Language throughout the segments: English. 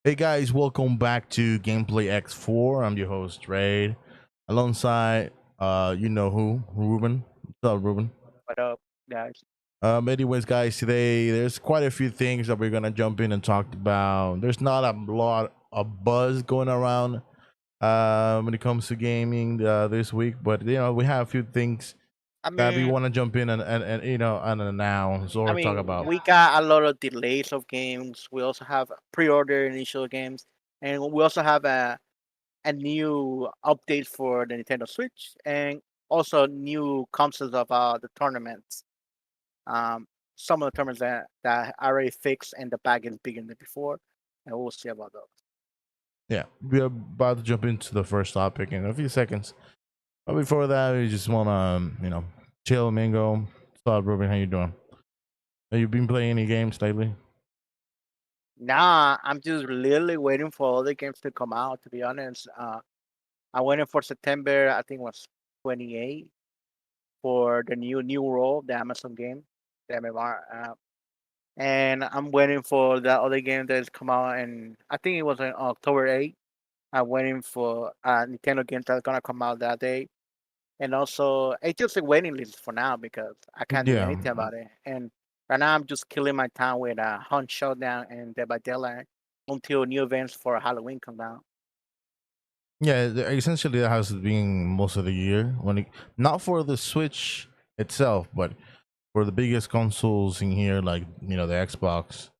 Hey guys, welcome back to GamePlayX4. I'm your host, Raid. Alongside, you know who, Ruben. What's up, Ruben? What up, guys? Anyways, guys, today there's quite a few things that we're gonna jump in and talk about. There's not a lot of buzz going around when it comes to gaming this week, but we have a few things I that we mean, want to jump in and and announce I or talk mean, about. we got a lot of delays of games. We also have pre-order initial games, and we also have a new update for the Nintendo Switch, and also new consoles of the tournaments. Um, some of the tournaments that are already fixed and the bag is bigger than before, and we'll see about those. Yeah, we're about to jump into the first topic in a few seconds. But before that, we just wanna chill, mingle. What's up, Ruben? How you doing? Have you been playing any games lately? Nah, I'm just literally waiting for all the games to come out. To be honest, I waiting for September. I think it was 28 for the new World, the Amazon game, the MMR. And I'm waiting for that other game that's come out, and I think it was on October 8th. I'm waiting for Nintendo games that's gonna come out that day, and also it's just a waiting list for now because I can't do Yeah, anything about it. And right now I'm just killing my time with Hunt Showdown and Dead by Daylight until new events for Halloween come out. yeah. Essentially, that has been most of the year not for the Switch itself, but for the biggest consoles in here, like the Xbox,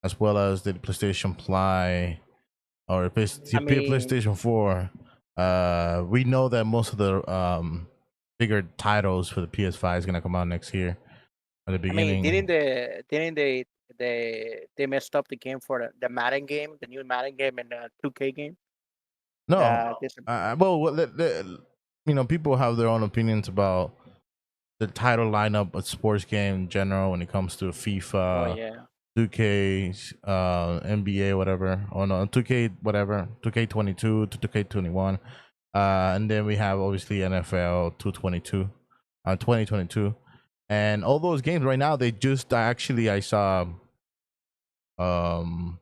as well as the PlayStation Fly or I mean, PlayStation 4. We know that most of the bigger titles for the PS5 is gonna come out next year at the I mean, beginning. they messed up the game for the Madden game, the new Madden game and the 2K game. No, This people have their own opinions about the title lineup of sports game in general when it comes to oh FIFA, yeah, 2K, NBA, whatever. Oh no, 2K, whatever, 2K22 to 2K21, and then we have obviously NFL 222, 2022, and all those games right now. They just actually I saw um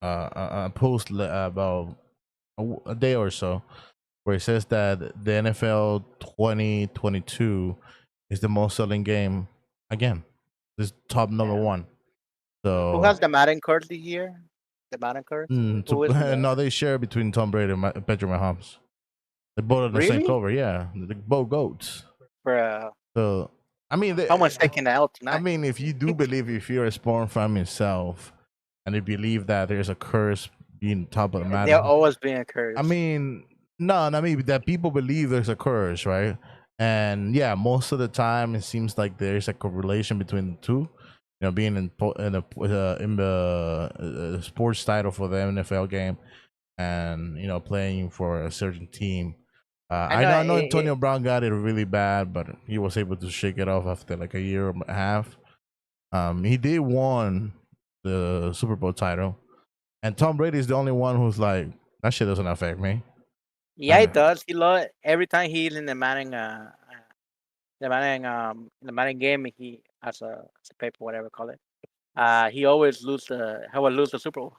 a post about a day or so where it says that the NFL 2022 is the most selling game again. This top number yeah. one. Who So has the Madden cards this year? The Madden cards. Who is no, the they share between Tom Brady and Patrick Mahomes. They both on the same really? cover. Yeah, they both goats. Bruh, So I mean, someone's taking the L I tonight. mean, if you do believe, if you're a sporn fan yourself, and you believe that there's a curse being top of the They're Madden, always being I cursed. mean, no, I mean that people believe there's a curse, right? And yeah, most of the time it seems like there's a correlation between the two. Being in the sports title for the NFL game, and playing for a certain team. I know I know Antonio Brown got it really bad, but he was able to shake it off after like a year and a half. He did won the Super Bowl title, and Tom Brady is the only one who's like that shit doesn't affect me. yeah, it And does. He lost every time he's in the Madden game. He as a paper, whatever call it. He always lose the Super Bowl.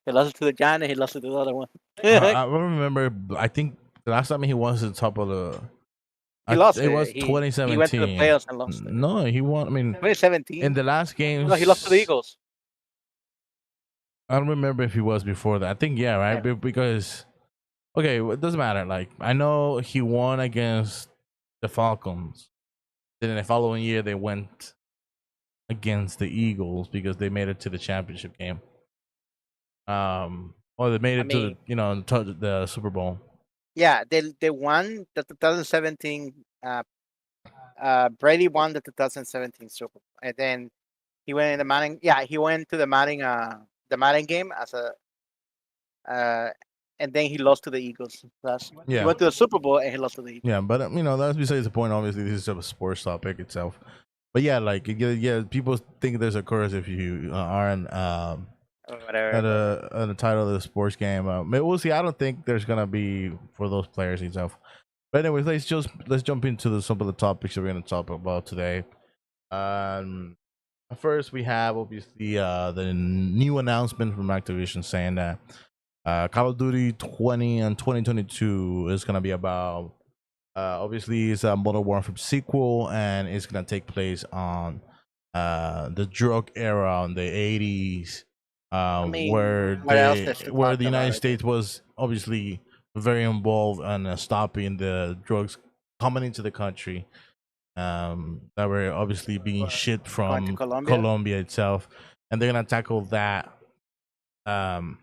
He lost it to the Giants. And he lost it to the other one. I remember. I think the last time he was at the top of He lost it it. was He went to the 2017. playoffs and lost it. No, he won. I mean, in 2017. the last No, he lost to the games, Eagles. I don't remember if he was before that. I think yeah, right. Yeah. Because okay, it doesn't matter. Like I know he won against the Falcons. Then the following year they went against the Eagles because they made it to the championship game. Or they made I it to mean, the Super Bowl. yeah, they won the 2017. Brady won the 2017 Super Bowl, and then he went in the Madden. Yeah, he went to the Madden game as a uh, and then he lost to the Eagles. That's he Yeah, went to the Super Bowl and he lost to the Eagles. yeah, but that's besides the point. Obviously, this is a sports topic itself. But yeah, like yeah, people think there's a curse if you aren't Or whatever, but at the title of the sports game. We'll see. I don't think there's gonna be for those players itself. But anyways, let's jump into some of the topics that we're gonna talk about today. Um, First, we have obviously the new announcement from Activision saying that Call of Duty 20 and 2022 is gonna be about. Obviously, it's a Modern Warfare sequel, and it's gonna take place on the drug era in the 80s, I mean, what else is to where talk the about United it? States was obviously very involved in stopping the drugs coming into the country, that were obviously being Or shipped going to from Colombia? Colombia itself, and they're gonna tackle um,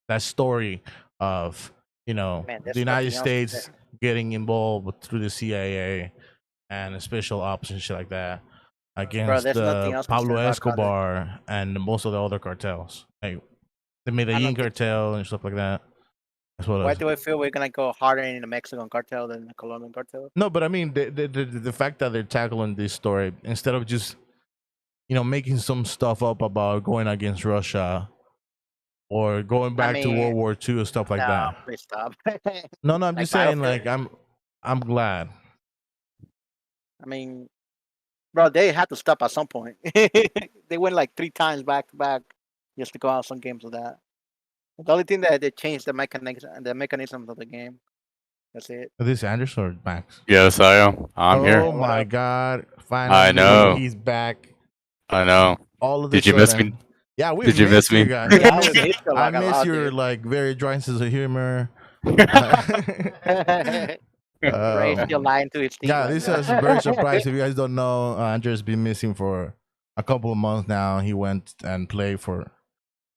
that story of Man, the there's United nothing else to States say. getting involved through the CIA and special ops and shit like that Bro, against there's nothing the else to say Pablo about Call. Escobar and most of the other cartels, like the I Medellin don't think so. cartel and stuff like that. As well Why as do I feel we're gonna go harder in the Mexican cartel than the Colombian cartel? no, but I mean the fact that they're tackling this story instead of just making some stuff up about going against Russia or going I back to mean, World War II and stuff like no, that. please stop. No, no, I'm Like just saying Battlefield. like I'm glad. I mean, bro, they had to stop at some point. They went like 3 times back to back just to go out some games with that. The only thing that they changed the mechanisms of the game. That's it. This Anders or Max? Yes, I am. I'm here. Oh What my up? God! I Finally, know. he's back. I know. All of a Did you miss me? sudden, yeah, we Did you miss missed you me? guys. Yeah, we missed you I like a miss lot, your dude. like very dry sense of humor. Ray still um, lying to his team yeah, like this is very surprised. that. If you guys don't know, Andres been missing for a couple of months now. He went and played for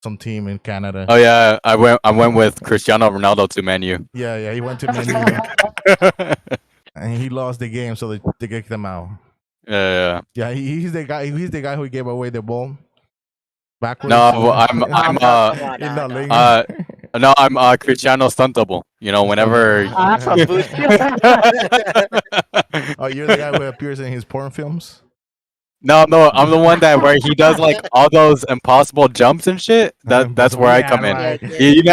some team in Canada. Oh yeah, I went with Cristiano Ronaldo to Man U. Yeah, yeah, he went to Menu and he lost the game, so they kicked him out. Yeah. Yeah, he's the guy. He's the guy who gave away the ball No, backwards. well, I'm Bro, come on In now, the no. link. no, I'm Cristiano Stuntable. You know, whenever. Ah, some bullshit. Oh, you're the guy who appears in his porn films. No, I'm the one that where he does like all those impossible jumps and shit. That's where I Yeah, come in. Yeah,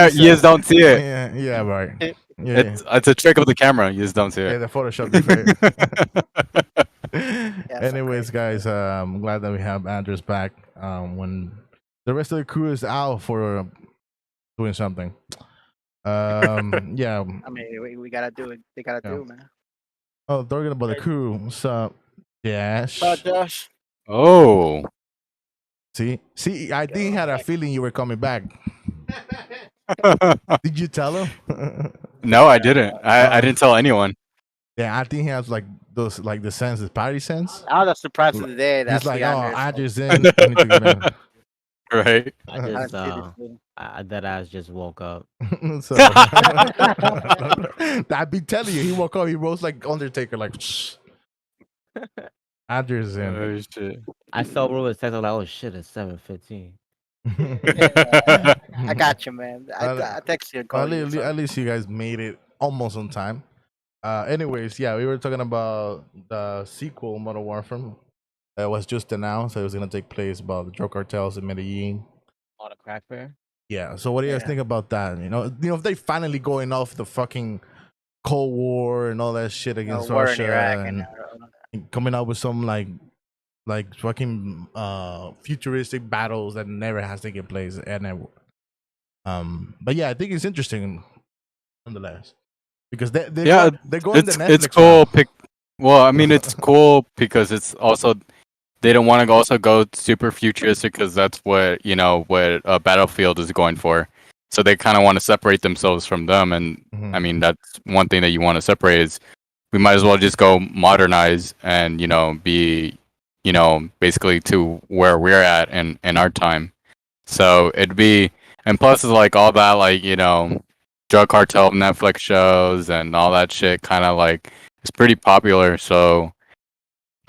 right. You just don't see it. Yeah, yeah, right. yeah. Yeah, It's a trick of the camera. You just don't see yeah, it. the Photoshop effect. Yeah, some Anyways, crazy guys, shit. I'm glad that we have Andres back. When the rest of the crew is out for doing something. Yeah. I mean, we gotta do it. They gotta Yeah. do, man. Oh, talking about the crew. What's up, Dash? So, Josh, Oh. See, I think he had a feeling you were coming back. Did you tell him? No, I didn't. I didn't tell anyone. Yeah, I think he has like those, like the sense, the party sense. I was surprised of the day. He's That's like, the oh, honors. Andres in. I need to get in. Right. I I just didn't see this thing. that ass just woke up. So, I be telling you, he woke up, he rose like Undertaker, like shh. Andrews in. Oh shit. I saw Bro was texting like, oh shit, it's 7:15. I got you, man. Well, I text you and Well, call you. So. at least you guys made it almost on time. Anyways, yeah, we were talking about the sequel, Modern Warfare. It was just announced. It was gonna take place about the drug cartels in Medellin. On a crack fair. Yeah. So, what do you guys Yeah. think about that? If they finally going off the fucking Cold War and all that shit against War in Russia Iraq and coming up with some like fucking futuristic battles that never has taken place and but yeah, I think it's interesting nonetheless because Yeah, they're going to Netflix it's cool. now. Well, I mean, it's cool because it's also they don't want to also go super futuristic because that's what what Battlefield is going for. So they kind of want to separate themselves from them, and Mhm. I mean that's one thing that you want to separate is we might as well just go modernize and be basically to where we're at in our time. So it'd be and plus it's like all that like drug cartel Netflix shows and all that shit kind of like it's pretty popular. So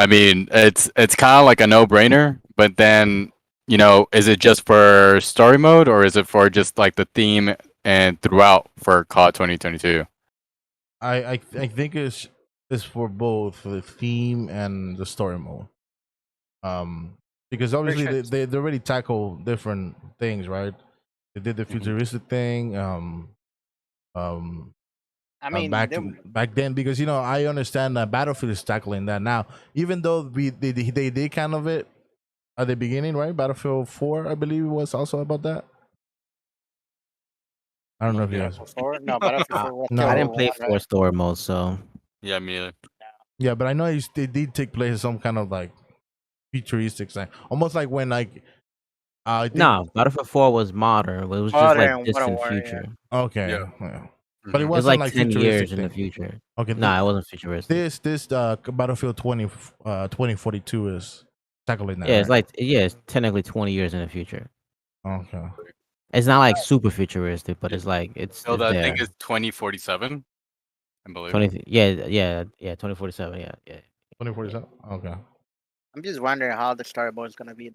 I mean it's kind of like a no brainer. But then is it just for story mode or is it for just like the theme and throughout for COD 2022? I think it's for both the theme and the story mode. Because obviously Sure. they already tackle different things, right? They did the Mhm. futuristic thing. I mean, Back then, because I understand that Battlefield is tackling that now, even though they did kind of it at the beginning, right? Battlefield 4, I believe, was also about that. I don't know if you guys. Battlefield 4? No, Battlefield 4 was No. I killed didn't play one, four right? story mode, so Yeah, me neither. Yeah, but I know they did take place in some kind of like futuristic thing, almost like when like I think. no. Battlefield 4 was modern, but it was just like Modern distant Warfare, future. Okay, Yeah. yeah. But it Mhm. It was wasn't like like 10 futuristic years in the thing. future. Okay, No, it wasn't futuristic. this Battlefield 2042 is tackling that. Yeah, it's right? like it's technically 20 years in the future. Okay. It's not like super futuristic, but it's like it's So I there. think it's 2047. I believe. 2047. Yeah. 2047. Okay. I'm just wondering how the storyboard is gonna be.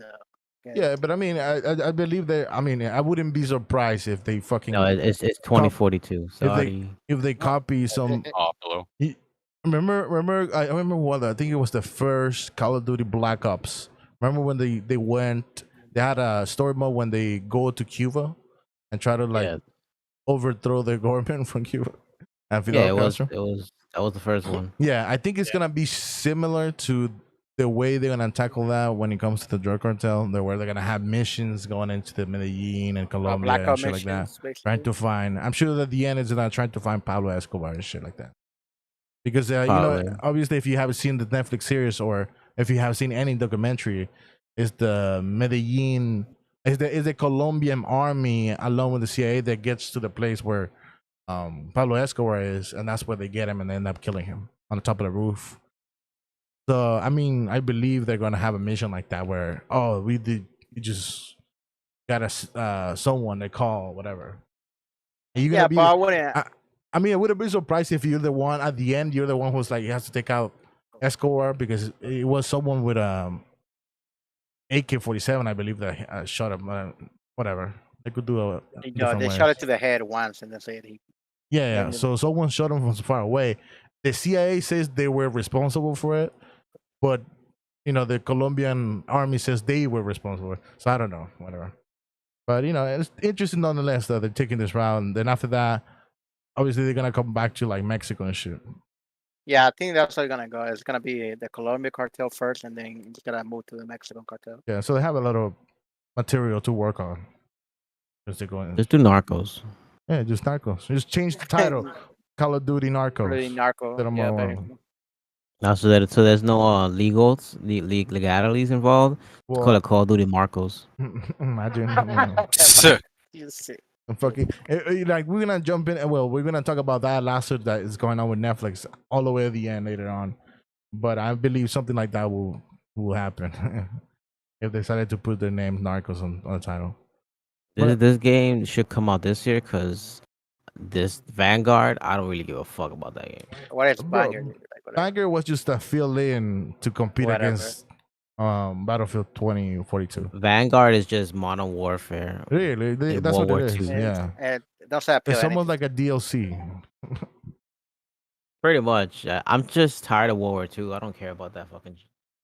Yeah, but I mean, I believe that. I mean, I wouldn't be surprised if they fucking No, it's 2042. Sorry. if they copy some. Oh, hello. Remember, I remember what I think it was the first Call of Duty Black Ops. Remember when they went? They had a story mode when they go to Cuba and try to like Yeah. overthrow the government from Cuba and Yeah, Fidel Castro. that was the first one. Yeah, I think it's gonna be similar to the way they're gonna tackle that when it comes to the drug cartel. Where they're gonna have missions going into the Medellin and Colombia Black and Ops shit like that, missions, trying basically. to find. I'm sure that at the end is not trying to find Pablo Escobar and shit like that. Because Probably. obviously, if you haven't seen the Netflix series or if you have seen any documentary, it's the Medellin, is the Colombian army along with the CIA that gets to the place where Pablo Escobar is, and that's where they get him and they end up killing him on the top of the roof. So I mean, I believe they're gonna have a mission like that where we just got a someone they call whatever. And you're gonna Yeah, be. but I wouldn't. I mean, I wouldn't be surprised if you're the one at the end. You're the one who's like, he has to take out Escobar because it was someone with AK-47, I believe, that shot him. Whatever, they could do a different They ways. shot it to the head once, and they said he. Yeah. Then So someone shot him from so far away. The CIA says they were responsible for it, but the Colombian army says they were responsible. So I don't know, whatever. But it's interesting nonetheless that they're taking this round. Then after that, obviously they're gonna come back to like Mexico and shit. Yeah, I think that's how it's gonna go. It's gonna be the Colombia cartel first, and then it's gonna move to the Mexican cartel. Yeah, so they have a lot of material to work on. Just to go in. Just do Narcos. Yeah, just Narcos. Just change the title. Call of Duty Narcos. Really narco. Set 'em Yeah, all very. on. Now, so there's no legalities involved. It's called a Call of Duty Marcos. Imagine. You see. Fucking like we're gonna jump in. Well, we're gonna talk about that lawsuit that is going on with Netflix all the way at the end later on. But I believe something like that will happen if they decided to put their name Narcos on the title. This game should come out this year because this Vanguard, I don't really give a fuck about that game. What is Bro, Banger? Banger was just a fill in to compete Whatever. against Battlefield 2042. Vanguard is just Modern Warfare. Really, in that's what World it War is. II. Yeah, It doesn't appeal it's almost anything. like a DLC. Pretty much. I'm just tired of World War II. I don't care about that fucking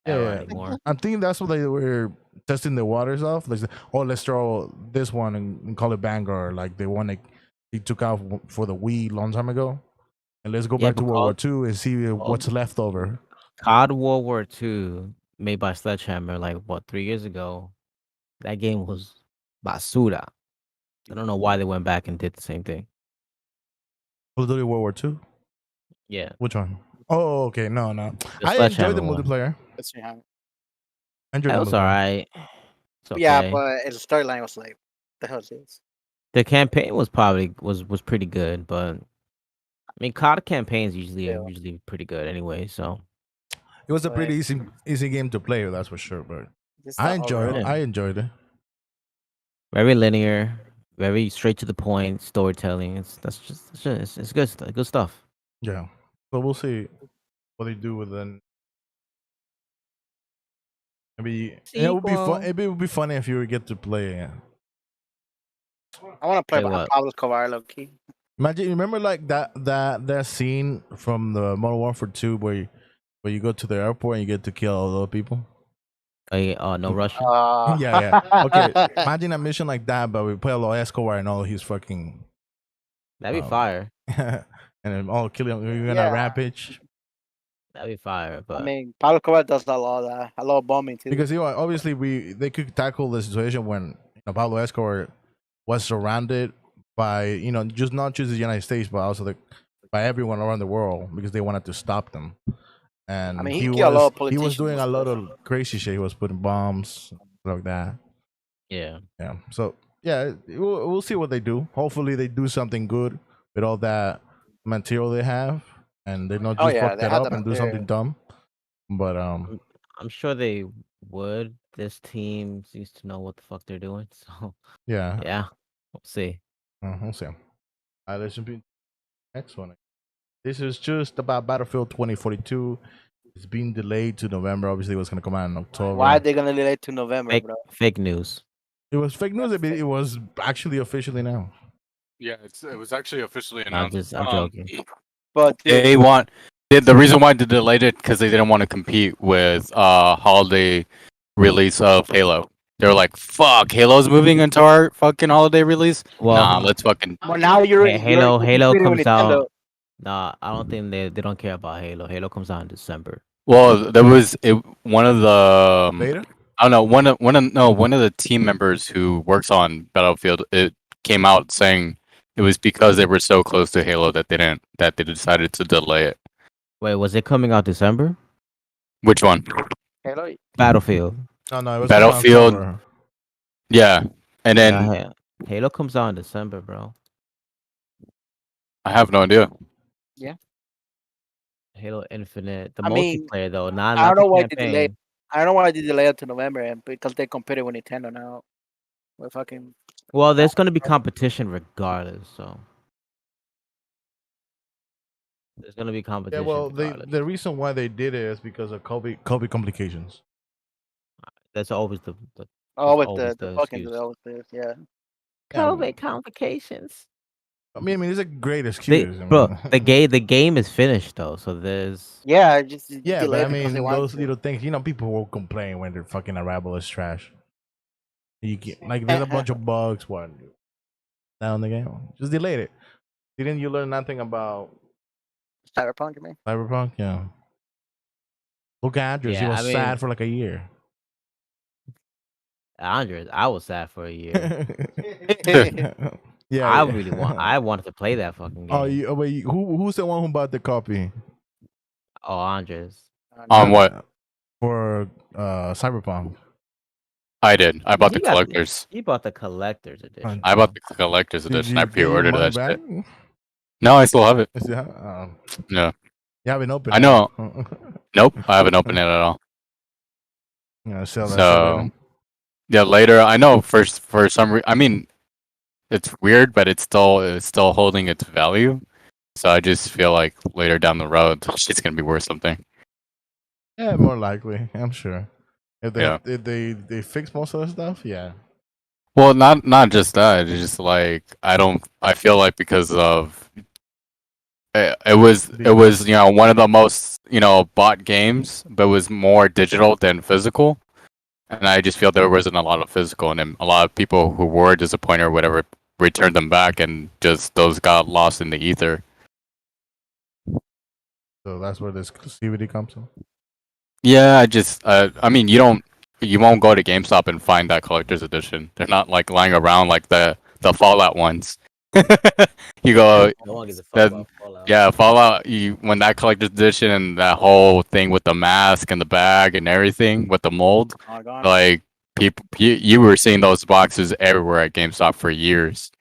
era anymore. I'm thinking that's what they were testing the waters of. Like, let's throw this one and call it Vanguard, like the one they took out for the Wii long time ago. And let's go back to World War II and see what's left over. COD World War II, made by Sledgehammer, like 3 years ago. That game was basura. I don't know why they went back and did the same thing. Call of Duty World War II? Yeah. Which one? Oh, okay. No. The I enjoyed the Sledgehammer one. multiplayer. That was alright. Yeah, but the storyline was like, the hell is this? The campaign was probably was pretty good, but I mean, COD campaigns usually pretty good anyway. So it was a pretty easy game to play, that's for sure. But I enjoyed it. I enjoyed it. Very linear, very straight to the point storytelling. It's good stuff. Yeah. So we'll see what they do with it. Maybe it would be fun. It would be funny if you would get to play. I want to play Pablo Escobar, low key. Imagine, remember like that scene from the Modern Warfare 2 where you go to the airport and you get to kill all those people. No Russian. Yeah. Okay, imagine a mission like that, but we play a lot Escobar and all his fucking. That'd be fire. And then all killing. We're gonna rampage. That'd be fire. I But mean, Pablo Escobar does a lot of bombing too. Because obviously they could tackle the situation when Pablo Escobar was surrounded by just not just the United States but also by everyone around the world because they wanted to stop them. I And mean, he killed a lot of he was politicians doing and a lot stuff. of crazy shit. He was putting bombs like that. yeah, Yeah. So yeah, we'll see what they do. Hopefully they do something good with all that material they have, and they not Oh just yeah, fuck they that had up the and do something material. dumb. But I'm sure they would. This team seems to know what the fuck they're doing. So yeah, yeah, we'll see. we'll see. Let's jump into the next one. This is just about Battlefield 2042. It's been delayed to November. Obviously, it was going to come out in October. Why are they gonna delay to November, Fake, bro? fake news. It was fake news. It was actually officially now. Yeah, it was actually officially I'm announced. joking. But dude, They want the reason why they delayed it because they didn't want to compete with holiday release of Halo. They're like, "Fuck, Halo's moving into our fucking holiday release." Well, Nah, let's fucking. well, now Halo competing with comes out. Nintendo. Nah, I don't think they don't care about Halo. Halo comes out in December. Well, there was one of the Beta? I don't know one of the team members who works on Battlefield. It came out saying it was because they were so close to Halo that they decided to delay it. Wait, was it coming out December? Which one? Halo. Battlefield. No, it was Battlefield. October. Yeah, and then Nah, Halo comes out in December, bro. I have no idea. Halo Infinite, the I mean, multiplayer though, I not don't the know why they campaign. delayed. I don't know why they delayed it to November, and because they competed with Nintendo now. We're fucking. Well, there's gonna be competition regardless, so there's gonna be Yeah, competition well, regardless. the reason why they did it is because of COVID complications. That's always the Oh, with always the the fucking excuse. developers, yeah. COVID complications. I mean, it's a great They, excuse. I bro, mean. the game is finished though, so there's Yeah, just Yeah, but delayed I because they mean, wanted those to. little things, people will complain when their fucking Arrival is trash. You get like there's a bunch of bugs. What down the game? Just delete it. Didn't you learn nothing about Cyberpunk, you mean? Cyberpunk? Yeah. Look at Andres. He yeah. was I mean, sad for like a year. Andres, I was sad for a year. Yeah. I really I wanted to play that fucking game. Oh, wait. Who's the one who bought the copy? Oh, Andres. On what? For Cyberpunk. I did. I bought the He got collectors. He bought the collector's edition. I bought the collector's Did edition. you I get your pre-ordered money that back? shit. No, I still have it. Yeah. No. You haven't opened I it. know. Nope, I haven't opened it at all. Yeah, sell that shit So later. yeah, later. I know for some reason. I mean, it's weird, but it's still holding its value. So I just feel like later down the road, shit's gonna be worth something. Yeah, more likely. I'm sure. If they Yeah. if they fix most of the stuff, yeah. Well, not just that. It's just like I feel like because of it was one of the most bought games, but it was more digital than physical. And I just feel there wasn't a lot of physical, and then a lot of people who were disappointed or whatever returned them back, and just those got lost in the ether. So that's where the exclusivity comes in. Yeah, I mean, you won't go to GameStop and find that collector's edition. They're not like lying around like the Fallout ones. You go, No one gives a fuck that- about Fallout. yeah, Fallout. When that collector's edition and that whole thing with the mask and the bag and everything with the mold, Oh, God. like people, you were seeing those boxes everywhere at GameStop for years.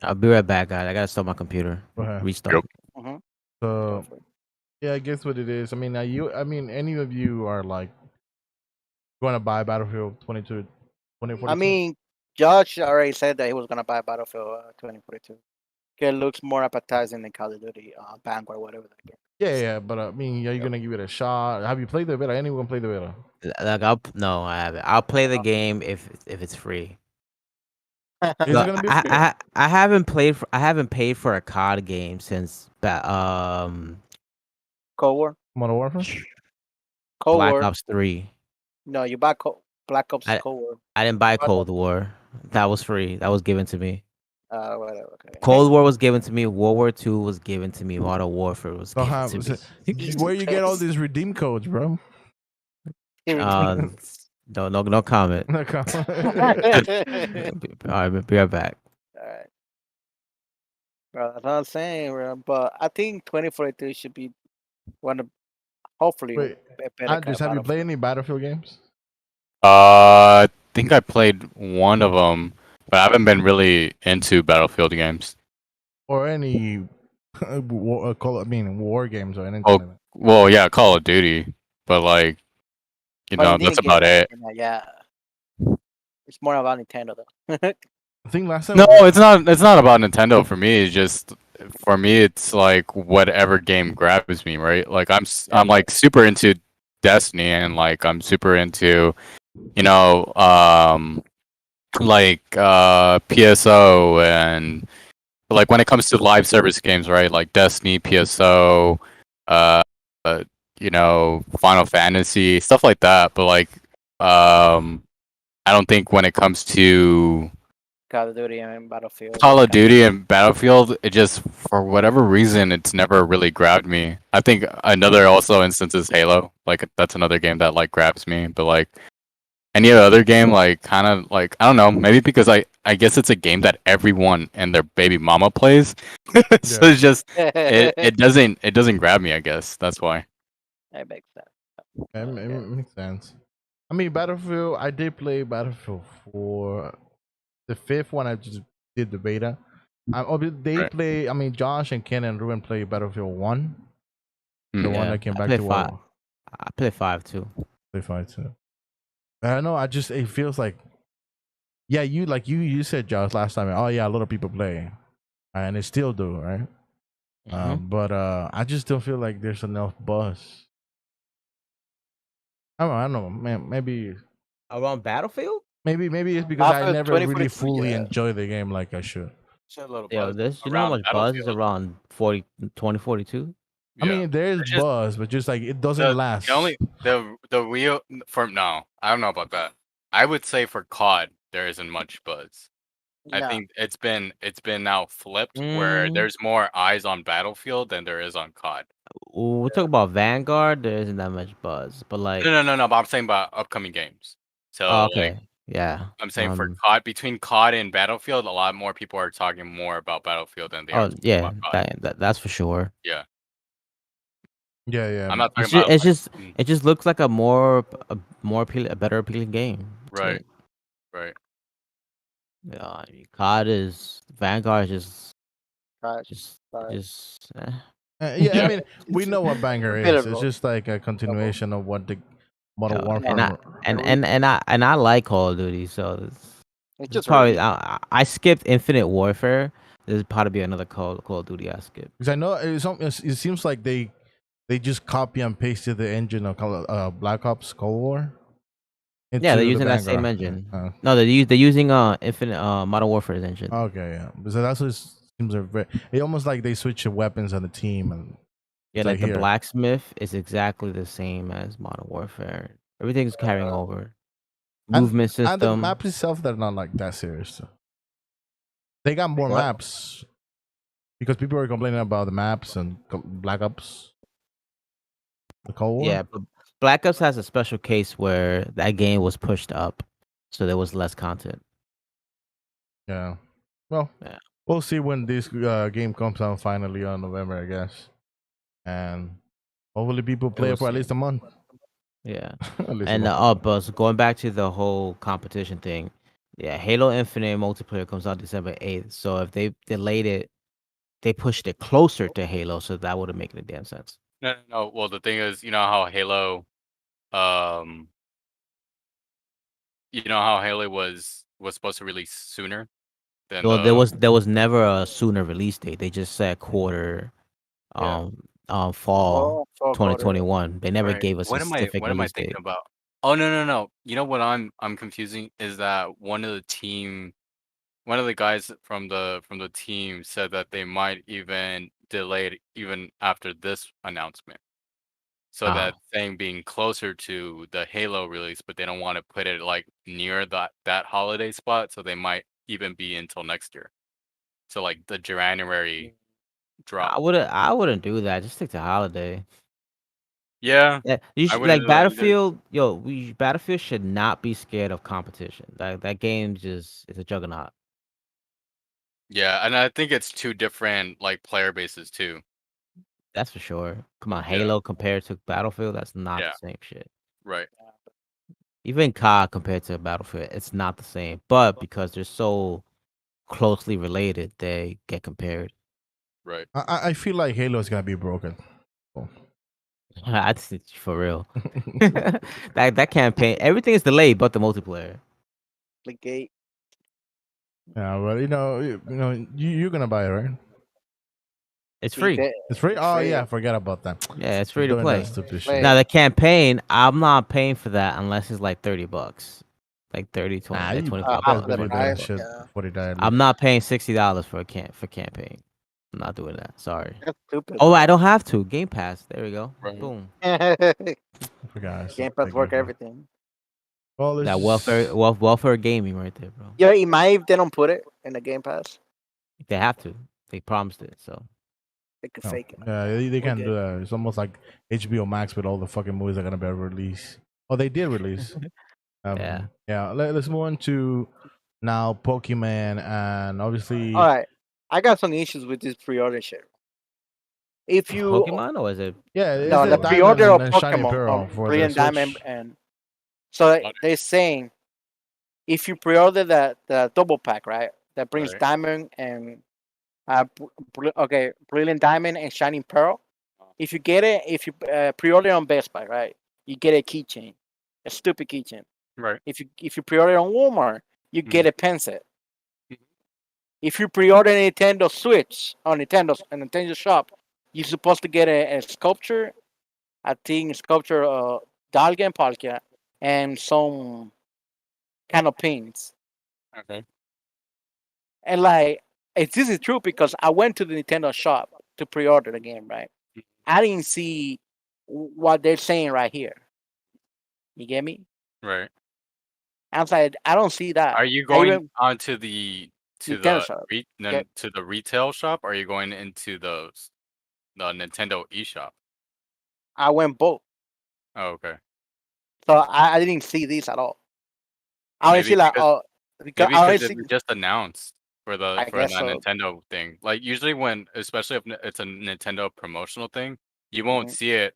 I'll be right back, guys. I gotta stop my computer. Go ahead. Restart. Mhm. So yeah, I guess what it is. I mean, any of you are like going to buy Battlefield 2042? I mean, Josh already said that he was gonna buy Battlefield 2042. It looks more appetizing than Call of Duty Vanguard, whatever that game. yeah, but I mean, are you gonna give it a shot? Have you played the beta? Anyone play the beta? Like no, I haven't. I'll play the game if it's free. Is it Look, gonna be? I haven't paid for a COD game since Cold War. Modern Warfare? Cold Black War. Ops 3. No, you buy Black Ops Cold War. I didn't buy Cold War. That was free. That was given to me. Whatever. Okay. Cold War was given to me. World War II was given to me. Modern Warfare was Don't given have to me. where you get all these redeem codes, bro? Uh, no comment. No comment. All right, be right back. All right. Bro, that's what I'm saying, bro. But I think 2042 should be one of hopefully Wait, a better Andres, have you played Battlefield. any Battlefield games? I think I played one of them, but I haven't been really into Battlefield games. Or any war games or anything Oh, like that? well, yeah, Call of Duty, but like, you But know, you that's didn't get about that, it. you know, yeah. It's more about Nintendo though. I think last time No, it's not. It's not about Nintendo for me. It's just for me, it's like whatever game grabs me, right? Like I'm like super into Destiny, and like I'm super into, you know, like PSO, and like when it comes to live service games, right? Like Destiny, PSO, uh, uh you know, Final Fantasy, stuff like that. But like, I don't think when it comes to Call of Duty and Battlefield. Call of Duty and Battlefield, it just for whatever reason it's never really grabbed me. I think another also instance is Halo. Like that's another game that like grabs me. But like any other game, like kind of like I don't know, maybe because I guess it's a game that everyone and their baby mama plays. So Yeah. it's just it doesn't grab me. I guess that's why. That makes sense. It makes sense. I mean, Battlefield. I did play Battlefield 4. The fifth one, I just did the beta. They Right. play. I mean, Josh and Ken and Ruben play Battlefield 1, the Mm. one Yeah, that came I back play to five. I play 5 too. Play 5 too. I don't know. I just it feels like, yeah, you said, Josh, last time. Oh yeah, a lot of people play, and they still do, right? But I just don't feel like there's enough buzz. I don't know, man. Maybe Around Battlefield? it's because I Battlefield never really 2042, fully yeah. enjoy the game like I should. A little Yo, this you know how much buzz is around 2042? I mean, there's It's just buzz, but just like it doesn't last. the real for no, I don't know about that. I would say for COD there isn't much buzz. I No. think it's been now flipped where there's more eyes on Battlefield than there is on COD. We talk about Vanguard. There isn't that much buzz, but like, No. But I'm saying about upcoming games. So like okay, yeah. I'm saying for COD between COD and Battlefield, a lot more people are talking more about Battlefield than they are Oh talking yeah, about COD. that's for sure. Yeah, Yeah. I'm not It's talking about it just looks like a more a better appealing game. That's right, it. right. Yeah, I mean, COD is Vanguard is Right. just Right. just. Yeah, I mean, we know what banger is. It's Pitiful. just like a continuation of what the Modern Yeah, Warfare. and I like Call of Duty, so It's it's just probably really I skipped Infinite Warfare. There's probably be another Call of Duty I skip. Because I know it seems like they just copy and pasted the engine of Black Ops Cold War. Yeah, they're into the using that same Vanguard. engine. Yeah. No, they're using Infinite Modern Warfare's engine. Okay, yeah. Because that's what it seems are very. It almost like they switch the weapons on the team and Yeah, it's like the here. blacksmith is exactly the same as Modern Warfare. Everything's carrying over. And- Movement And the system. map itself, they're not like that serious. They got more What? maps because people are complaining about the maps and Black Ops, the Cold War. Yeah, but Black Ops has a special case where that game was pushed up, so there was less content. Yeah. Well, Yeah. we'll see when this game comes out finally on November, I guess. And hopefully people play will it for at see. least a month. Yeah. At least a And month. but so going back to the whole competition thing, yeah, Halo Infinite multiplayer comes out December 8th. So if they delayed it, they pushed it closer to Halo, so that would have made any damn sense. No. Well, the thing is, you know how Halo, was supposed to release sooner than Well, the. there was never a sooner release date. They just said quarter, Yeah. fall for 2021. They never Right. gave us a specific What am I release thinking date. about? Oh no. You know what I'm confusing is that one of the guys from the team said that they might even delay it even after this announcement. So that thing being closer to the Halo release, but they don't want to put it like near that holiday spot, so they might even be until next year. to like the January drop. I wouldn't do that. Just stick to holiday. Yeah, Yeah, you I should wouldn't like do that either. Battlefield. Battlefield should not be scared of competition. That game just is a juggernaut. Yeah, and I think it's two different like player bases too. That's for sure. Come on, Yeah. Halo compared to Battlefield, that's not Yeah. the same shit. Right. Even COD compared to Battlefield, it's not the same. But because they're so closely related, they get compared. Right. I feel like Halo is gonna be broken. Oh. I think for real. that campaign, everything is delayed but the multiplayer. The gate. Yeah, but you're gonna buy it, right? It's free. It's free. Oh yeah, I forgot about that. Yeah, it's free to Doing play. that stupid Play. shit. Now the campaign, I'm not paying for that unless it's like $30. Like 30, 20, Nah, like you 25 guys the believe price, that shit yeah. $40. I'm not paying $60 for campaign. I'm not doing that. Sorry. That's stupid. Oh, I don't have to. Game Pass. There we go. Right. Boom. Forgot. Game Pass work everything. Well, That welfare gaming right there, bro. Yeah, it might if they don't put it in the Game Pass. They have to. They promised it. So They could No. fake it. Yeah, they can't Okay. do that. It's almost like HBO Max with all the fucking movies that are gonna be released. Oh, they did release. Yeah. Yeah. Let's move on to now Pokemon, and obviously. All right, I got some issues with this pre-order shit. If you Pokemon or is it? Yeah, it's no, the Diamond pre-order of and Shiny Pokemon, Pearl for the Brilliant Diamond, Switch. and so they're saying if you pre-order the double pack, right, that brings Right. Diamond and Brilliant Diamond and Shining Pearl. If you get it, if you pre-order on Best Buy, right, you get a keychain, a stupid keychain. Right. If you pre-order on Walmart, you get a pen set. Mhm. If you pre-order a Nintendo Switch on Nintendo shop, you're supposed to get a sculpture. I think sculpture Dalga and Palkia and some kind of pins. Okay. And like, this is true because I went to the Nintendo shop to pre-order the game, right? I didn't see what they're saying right here. You get me? Right. I was like, I don't see that. Are you I going even- onto the Nintendo shop. Yeah. to the retail shop, or are you going into the Nintendo eShop? I went both. Oh, okay. So I didn't see this at all. I only Maybe see like because- because Maybe I only because see it was just announced for I that guess so. Nintendo thing. Like usually especially if it's a Nintendo promotional thing, you won't Mhm. see it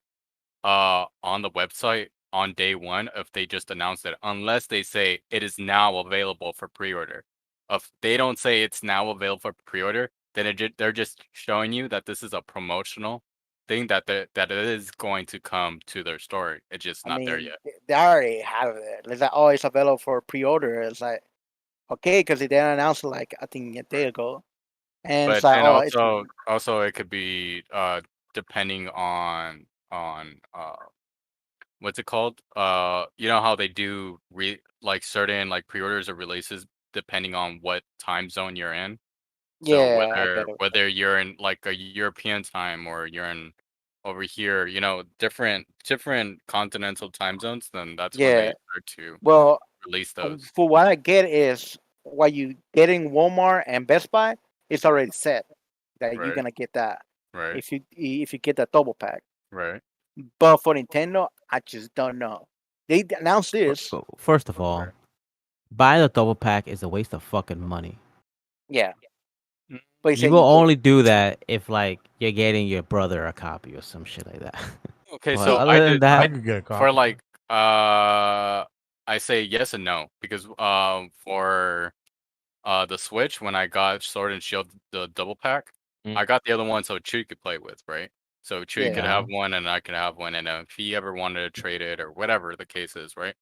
on the website on day one if they just announced it, unless they say it is now available for pre-order. If they don't say it's now available for pre-order, then they're just showing you that this is a promotional thing that it is going to come to their store. It's just I not mean, there yet. they already have it. It's like, oh, it's available for pre-order. It's like, okay, because they didn't announce it like I think a day ago, and But it's like, then oh, it's also it could be depending on what's it called? You know how they do like certain like pre-orders or releases depending on what time zone you're in. So yeah, I get it. whether you're in like a European time or you're in over here, different continental time zones, then that's when they Yeah. start to Well, release those. for what I get is what you get in Walmart and Best Buy, it's already set that you're Right. gonna get that Right. if you get that double pack. Right. But for Nintendo, I just don't know. They announced this. First of all, buying a double pack is a waste of fucking money. Yeah. Mm. But You will only do that if like you're getting your brother a copy or some shit like that. Okay, But so other than that, I could get a copy. for like I say yes and no because for the Switch when I got Sword and Shield the double pack, I got the other one so Chewy could play with, right? So Chewy could have one and I could have one, and if he ever wanted to trade it or whatever the case is, right?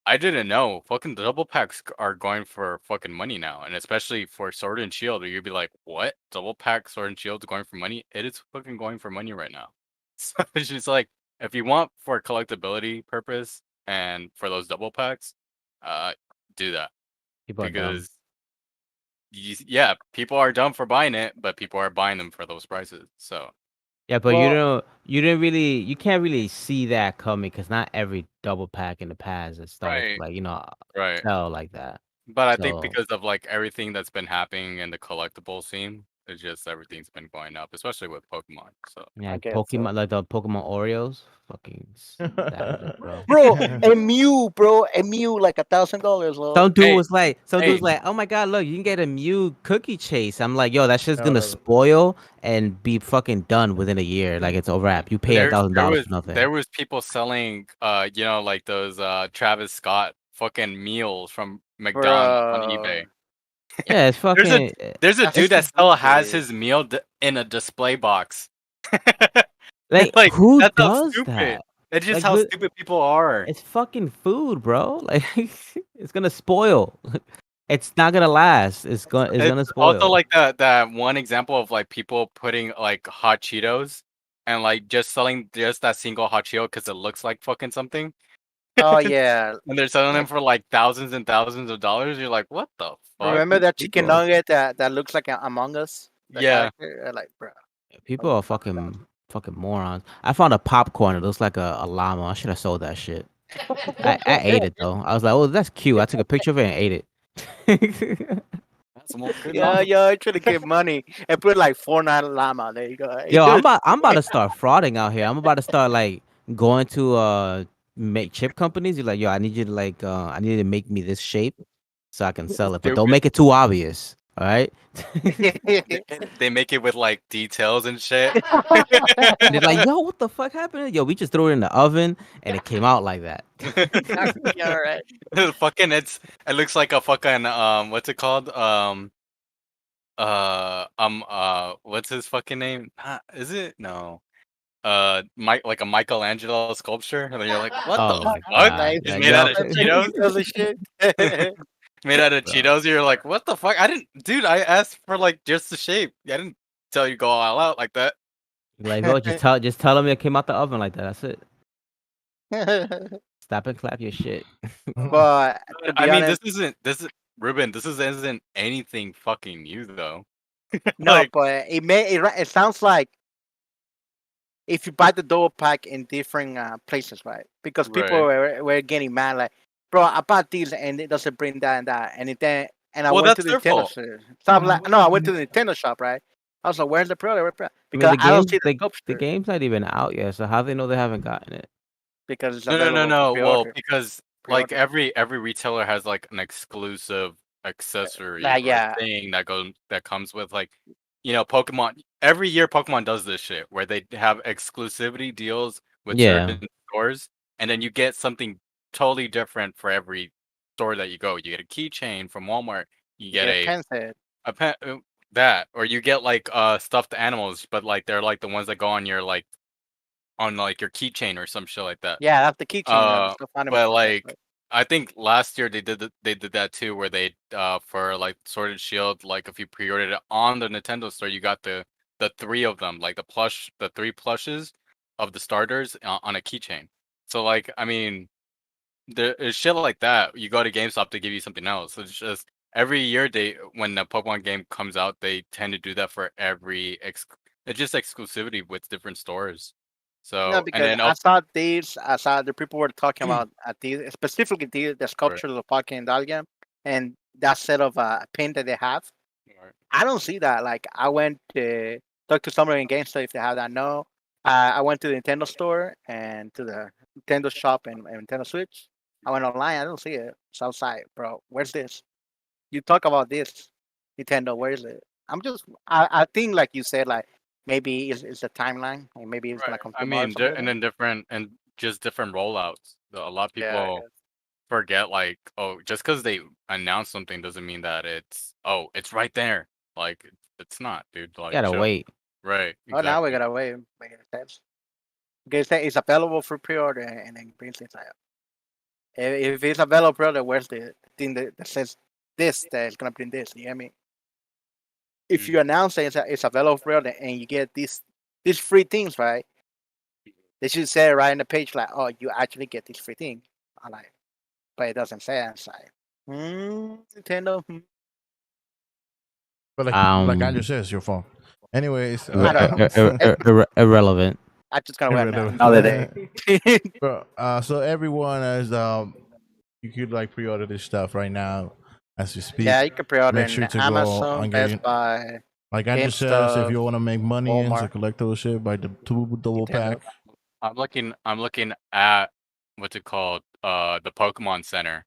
I didn't know fucking double packs are going for fucking money now, and especially for Sword and Shield, you'd be like, "What? Double pack Sword and Shield going for money? It is fucking going for money right now." So it's just like, if you want for collectability purpose and for those double packs, do that people are dumb. because yeah, people are dumb for buying it, but people are buying them for those prices. So Yeah, but Well- you can't really see that coming because not every double pack in the past has started Right. to, like right, sell like that. But I think So because of like everything that's been happening in the collectible scene, it's just everything's been going up, especially with Pokemon. So yeah, guess so. Pokemon like the Pokemon Oreos, fucking savage, bro. Bro, a Mew, bro, a Mew like $1,000, bro. Some dude Hey, was like, hey, oh my god, look, you can get a Mew cookie chase. I'm like, yo, that shit's gonna Uh, spoil and be fucking done within a year. Like it's a wrap. You pay there $1,000 was for nothing. there was people selling like those Travis Scott fucking meals from McDonald's on Bro. eBay. Yeah, it's There's a fucking. there's a That's dude that still has stupid. his meal in a display box. Like, Like who that's how does stupid. that? It's just Like, how stupid people are. it's fucking food, bro. Like, it's gonna spoil. It's not gonna last. It's gonna It's also spoil. like that one example of like people putting like hot Cheetos and like just selling just that single hot Cheeto because it looks like fucking something. Oh yeah. And they're selling them for like thousands and thousands of dollars. You're like, what the fuck? Remember that chicken People, nugget that looks like Among Us? The Yeah. character? Like, bro. people are fucking morons. I found a popcorn. It looks like a llama. I should have sold that shit. I ate it though. I was like, oh, that's cute. I took a picture of it and ate it. That's more good. Yeah, yeah, I trying to get money and put like Fortnite llama. There you go. Yo, I'm about to start frauding out here. I'm about to start like going to make chip companies. You're like, yo, I need you to like I need you to make me this shape so I can sell it. But don't Stupid. make it too obvious. All right. They make it with like details and shit. They're like, yo, what the fuck happened? Yo, we just threw it in the oven and it came out like that. Yeah, all right. Fucking it looks like a fucking what's it called? What's his fucking name? Is it? No. Like a Michelangelo sculpture, and then you're like, what Oh the my fuck? god. Nice. It's Yeah, made yo, out of Cheetos. Holy shit. Made out of Bro. Cheetos. You're like, what the fuck? I didn't, dude. I asked for like just the shape. I didn't tell you go all out like that. like, oh, just tell them it came out the oven like that. That's it. Stop and clap your shit. But to be I mean, honest, Ruben. Isn't anything fucking new though. no, Like, but it sounds like if you buy the double pack in different places, right? Because people were getting mad, like, bro, I bought these and it doesn't bring that and that, and I Well, went to that's the their Nintendo fault. store. So I'm like, no, I went to the Nintendo shop, right? I was like, where's the product? I mean, Because I don't see the the sculpture game's not even out yet, so how they know they haven't gotten it? because it's No. available for Well, pre-order. because like Pre-order. every retailer has like an exclusive accessory or Yeah, thing that comes with like, Pokemon. Every year, Pokemon does this shit where they have exclusivity deals with Yeah. certain stores, and then you get something totally different for every store that you go. You get a keychain from Walmart. You you get get a pen set. a pen that, or you get like stuffed animals, but like they're like the ones that go on your your keychain or some shit like that. Yeah, that's the keychain. That's the But fundamental. like I think last year they did that too, where they for like Sword and Shield, like if you pre-ordered it on the Nintendo store, you got the three of them, like the three plushes of the starters on a keychain. So like, I mean, there is shit like that. You go to GameStop to give you something else. It's just every year when the Pokemon game comes out, they tend to do that for it's just exclusivity with different stores. No, So and because then I saw the people were talking about these, specifically the Right. sculpture of the fucking Dahlia and that set of pin that they have. Right. I don't see that. Like, I went to talk to somebody in GameStop if they have that. No, I went to the Nintendo store and to the Nintendo shop and Nintendo Switch. I went online. I don't see it. So I was like, bro, where's this? You talk about this, Nintendo. Where is it? I think like you said, like maybe it's a timeline, and maybe it's Right. like on I 2 months. mean, Something like and that. then just different rollouts. A lot of Yeah, I people guess. forget, like, oh, just because they announce something doesn't mean that it's right there. Like, it's not, dude. Like, Gotta chill. wait. Right. Oh, now we Exactly. gotta wait. Make it sense. Because it's available for pre-order, and then brings it like, if it's available pre-order, where's the thing that says this that is gonna bring this? You know what I mean? If you announce that it's available for pre-order and you get these free things, right? They should say right in the page like, oh, you actually get this free thing. I like, but it doesn't say inside. Nintendo. But like Andrew says, your phone. Anyways, I don't know. Irrelevant. I just gonna wait Irrelevant. another day. But, so everyone has you could like pre-order this stuff right now. as we speak. Yeah, you can pre-order Make in sure to go Amazon, on Best game. Buy, Like Andrew says, if GameStop, you want to make money and Walmart. to collect those shit, buy the 2 double Nintendo. pack. I'm looking at what's it called? The Pokemon Center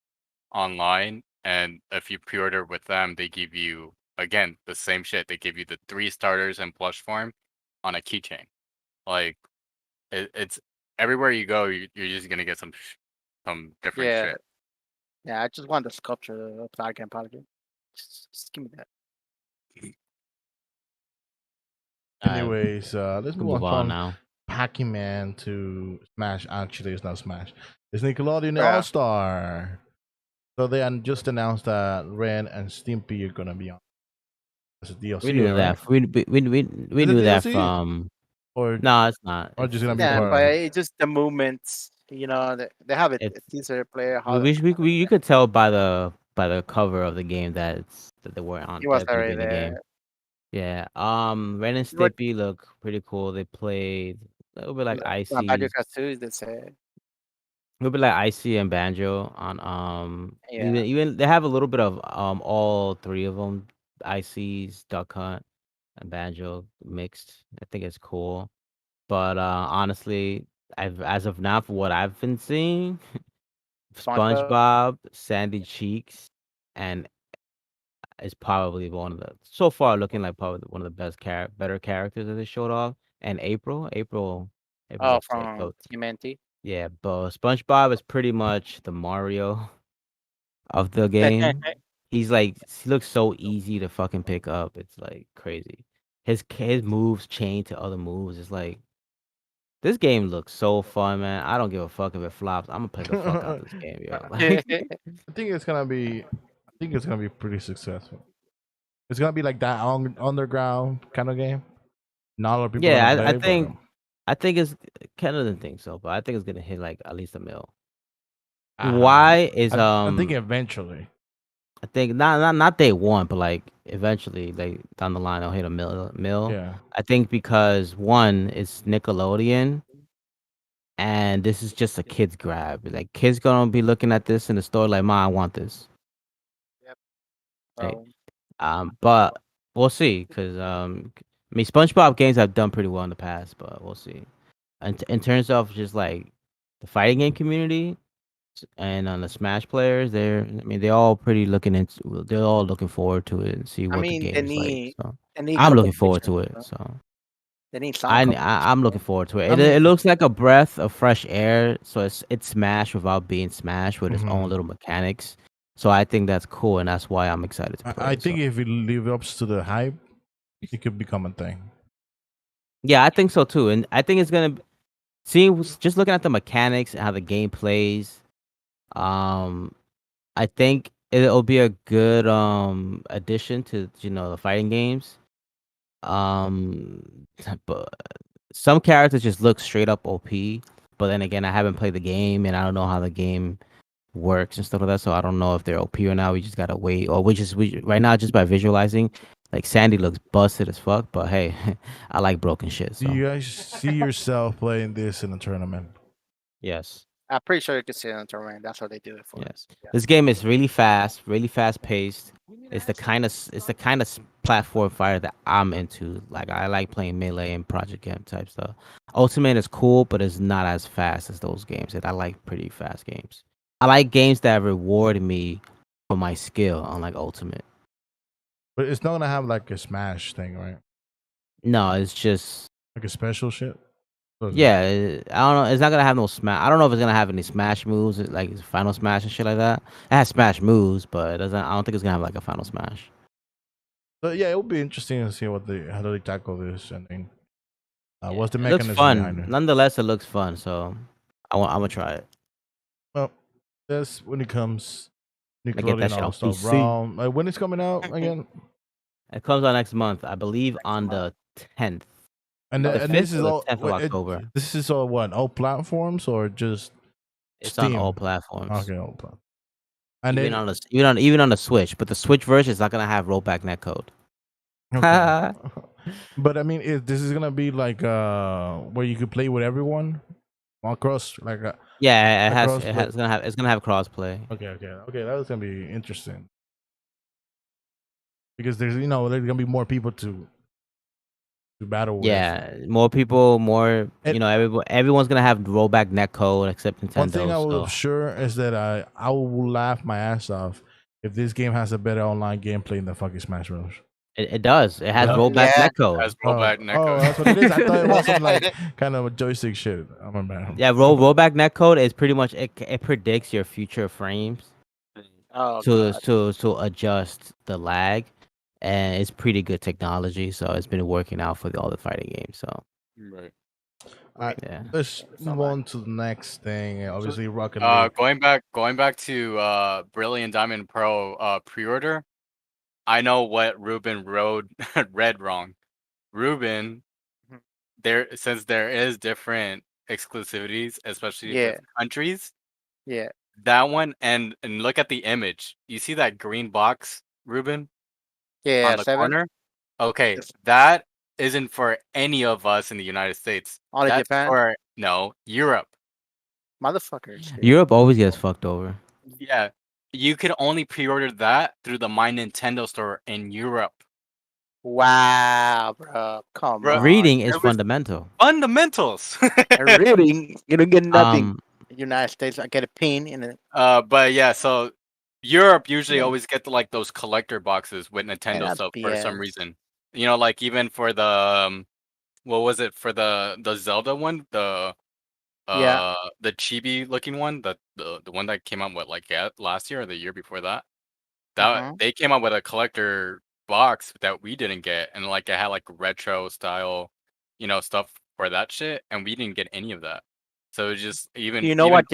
online, and if you pre-order with them, they give you again the same shit. They give you the 3 starters in plush form on a keychain. Like it's everywhere you go, you're just gonna get some different Yeah, shit. yeah. I just want the sculpture of Dragon Polygon. Just give me that. Alright, Anyways, let's we move move on on from now. Pac-Man to Smash. Actually, it's not Smash. It's Nickelodeon Yeah. All Star. So they just announced that Ren and Stimpy are gonna be on as a DLC. We knew right? that. We Is it knew that DLC? from. Or No, it's not. or just It's gonna be Yeah, part but of it? it's just the movements. You know, they have a It's teaser player. you could tell by the cover of the game that they weren't on He was that gonna be already in the game. there. Yeah. Ren and You were- Stimpy look pretty cool. They played a little bit like Banjo Icy. Kazooie, they say. A little bit like Icy and Banjo on Yeah. even they have a little bit of all three of them, Icy's, Duck Hunt, and Banjo mixed. I think it's cool. But honestly, as of now, for what I've been seeing, SpongeBob. SpongeBob, Sandy Cheeks, and is probably one of the so far looking like probably one of the better characters that they showed off. And April Oh, looks like from TMNT. yeah, but SpongeBob is pretty much the Mario of the game. He looks so easy to fucking pick up. It's like crazy. His moves chain to other moves. It's like this game looks so fun, man. I don't give a fuck if it flops. I'm gonna play the fuck out this game, yo. Like, I think it's gonna be. I think it's gonna be pretty successful. It's gonna be like that underground kind of game. Not a lot of people yeah, gonna play, I think it's Canada didn't think so, but I think it's gonna hit like at least a mil. but Why is I think eventually. I think not day one, but like eventually, like down the line, I'll hit a mil. Yeah. I think because one, it's Nickelodeon, and this is just a kid's grab. Like kids gonna be looking at this in the store, like, "Ma, I want this." Right? So, But we'll see, cause I mean, SpongeBob games have done pretty well in the past, but we'll see. And in terms of just like the fighting game community and on the Smash players, they're all pretty they're all looking forward to it and see I what the mean, game is like. So they need I'm looking forward to competition, it. so So they need some competition. I'm looking forward to it. I It mean- looks like a breath of fresh air. So it's Smash without being Smash with its Mhm. own little mechanics. So I think that's cool, and that's why I'm excited to play. I it, think so. if it lives up to the hype, it could become a thing. Yeah, I think so too, and I think it's gonna see. Just looking at the mechanics and how the game plays, I think it'll be a good addition to the fighting games. But some characters just look straight up OP. But then again, I haven't played the game, and I don't know how the game works and stuff like that. So I don't know if they're OP or not. We just gotta wait, or we right now just by visualizing, like Sandy looks busted as fuck. But hey, I like broken shit. Do So you guys see yourself playing this in a tournament? yes. I'm pretty sure you can see it on the tournament. That's what they do it for. Yes. This game is really fast paced. It's the kind of platform fighter that I'm into. Like I like playing Melee and Project Game type stuff. Ultimate is cool, but it's not as fast as those games. And I like pretty fast games. I like games that reward me for my skill, unlike Ultimate. But it's not gonna have like a Smash thing, right? No, it's just Like a special shit. yeah. I don't know. It's not gonna have no smash. I don't know if it's gonna have any smash moves, like Final Smash and shit like that. It has smash moves, but it doesn't. I don't think it's gonna have like a Final Smash. So yeah, it will be interesting to see how do they tackle this and then what's the It looks mechanism behind fun. it. Nonetheless, it looks fun. So I'm gonna try it. Well, that's when it comes. I get that shit on All-Star PC. Brawl. When it's coming out again? It comes out next month, I believe, on the 10th. And, The and this 5th or is the all 10th of October. This is all what? All platforms or just It's Steam? on all platforms. Okay, all platforms. And Even then, even on the Switch, but the Switch version is not gonna have rollback netcode. okay. But I mean, this is gonna be like where you could play with everyone across like Yeah, across it's gonna have crossplay. okay, that was gonna be interesting. because there's there's gonna be more people to battle with. Yeah, more people, more And- everyone's gonna have rollback netcode except Nintendo. One thing I so. will sure is that I will laugh my ass off if this game has a better online gameplay than fucking Smash Bros. It does. It has Yeah. rollback Yeah. netcode. As rollback Oh, netcode. that's what it is. I thought it was some like kind of a joystick shit. I'm a man. Yeah, rollback netcode is pretty much it predicts your future frames Oh to god. to adjust the lag, and it's pretty good technology. So it's been working out for all the fighting games. So Right. yeah, Let's move on to the next thing. Obviously, Rocket League. Going back to Brilliant Diamond Pro pre-order. I know what Ruben read wrong. Ruben, since there is different exclusivities, especially Yeah. with countries. Yeah. That one and look at the image. You see that green box, Ruben, Yeah. on the 7. corner? Okay, Yes. that isn't for any of us in the United States. Only That's Japan? for Europe. Motherfuckers. dude. Europe always gets fucked over. Yeah, you could only pre-order that through the My Nintendo store in Europe. Wow, bro. Come Bro, on. Reading is it was- fundamental. Fundamentals. And reading, you don't get nothing. Um, United States, I get a pin in it. But yeah, so Europe usually Yeah. always get like those collector boxes with Nintendo that's stuff for some BS. reason. Like even for the what was it for the Zelda one, the Yeah. the chibi looking one, the one that came out last year or the year before that. Mhm. They came out with a collector box that we didn't get, and like it had like retro style, stuff for that shit, and we didn't get any of that. So it just even Do you know even what?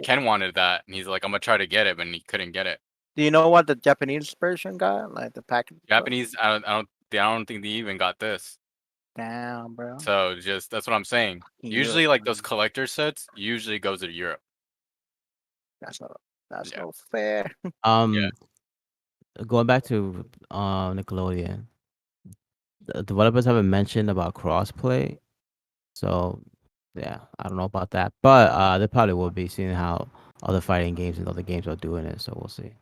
Ken wanted that, and he's like, I'm gonna try to get it, but he couldn't get it. Do you know what the Japanese version got? Like the package. Japanese, I don't think they even got this. Damn, bro. So just that's what I'm saying. Fucking Usually, Europe, like those man. collector sets, usually goes to Europe. That's Yeah. no fair. Going back to Nickelodeon, the developers haven't mentioned about crossplay, so yeah, I don't know about that, but they probably will be seeing how other fighting games and other games are doing it. So we'll see.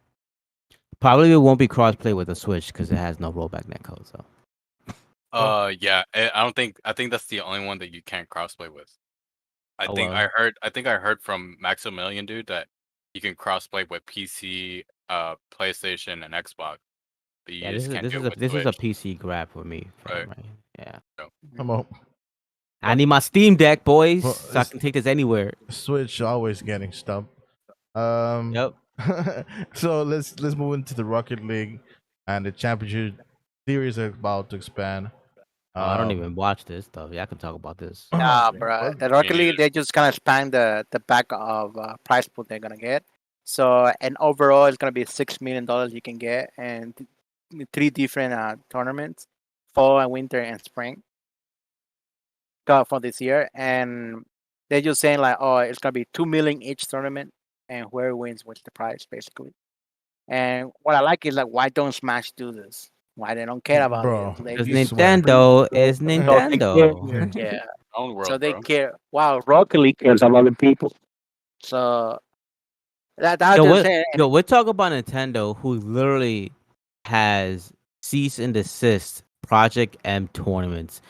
Probably it won't be crossplay with the Switch because it has no rollback netcode. So Yeah, I think that's the only one that you can't crossplay with. I Oh, think well. I think I heard from Maximilian dude that you can crossplay with PC, PlayStation, and Xbox, but you yeah, just can't do it with this is a Switch. PC grab for me. Right. Yeah, Come on, I need my Steam Deck, boys, Well, so I can take this anywhere. Switch always getting stumped. Yep. So let's move into the Rocket League and the championship series are about to expand. I don't even watch this stuff. Yeah, I can talk about this. Nah, Yeah, bro. well, The Rocket neither. League, they just kind of expand the back of prize pool they're gonna get. So, and overall, it's gonna be $6 million you can get, and 3 different tournaments, fall and winter and spring, for this year. And they're just saying like, oh, it's gonna be 2 million each tournament, and whoever wins the prize, basically. And what I like is like, why don't Smash do this? Why they don't care about Bro, it? They Because you just- swear. Nintendo is So they Nintendo. care. Yeah. Own world, So they bro. care. Wow, Rocket League cares about the people. So that's Yo, just saying. we're talking about Nintendo, who literally has cease and desist Project M tournaments,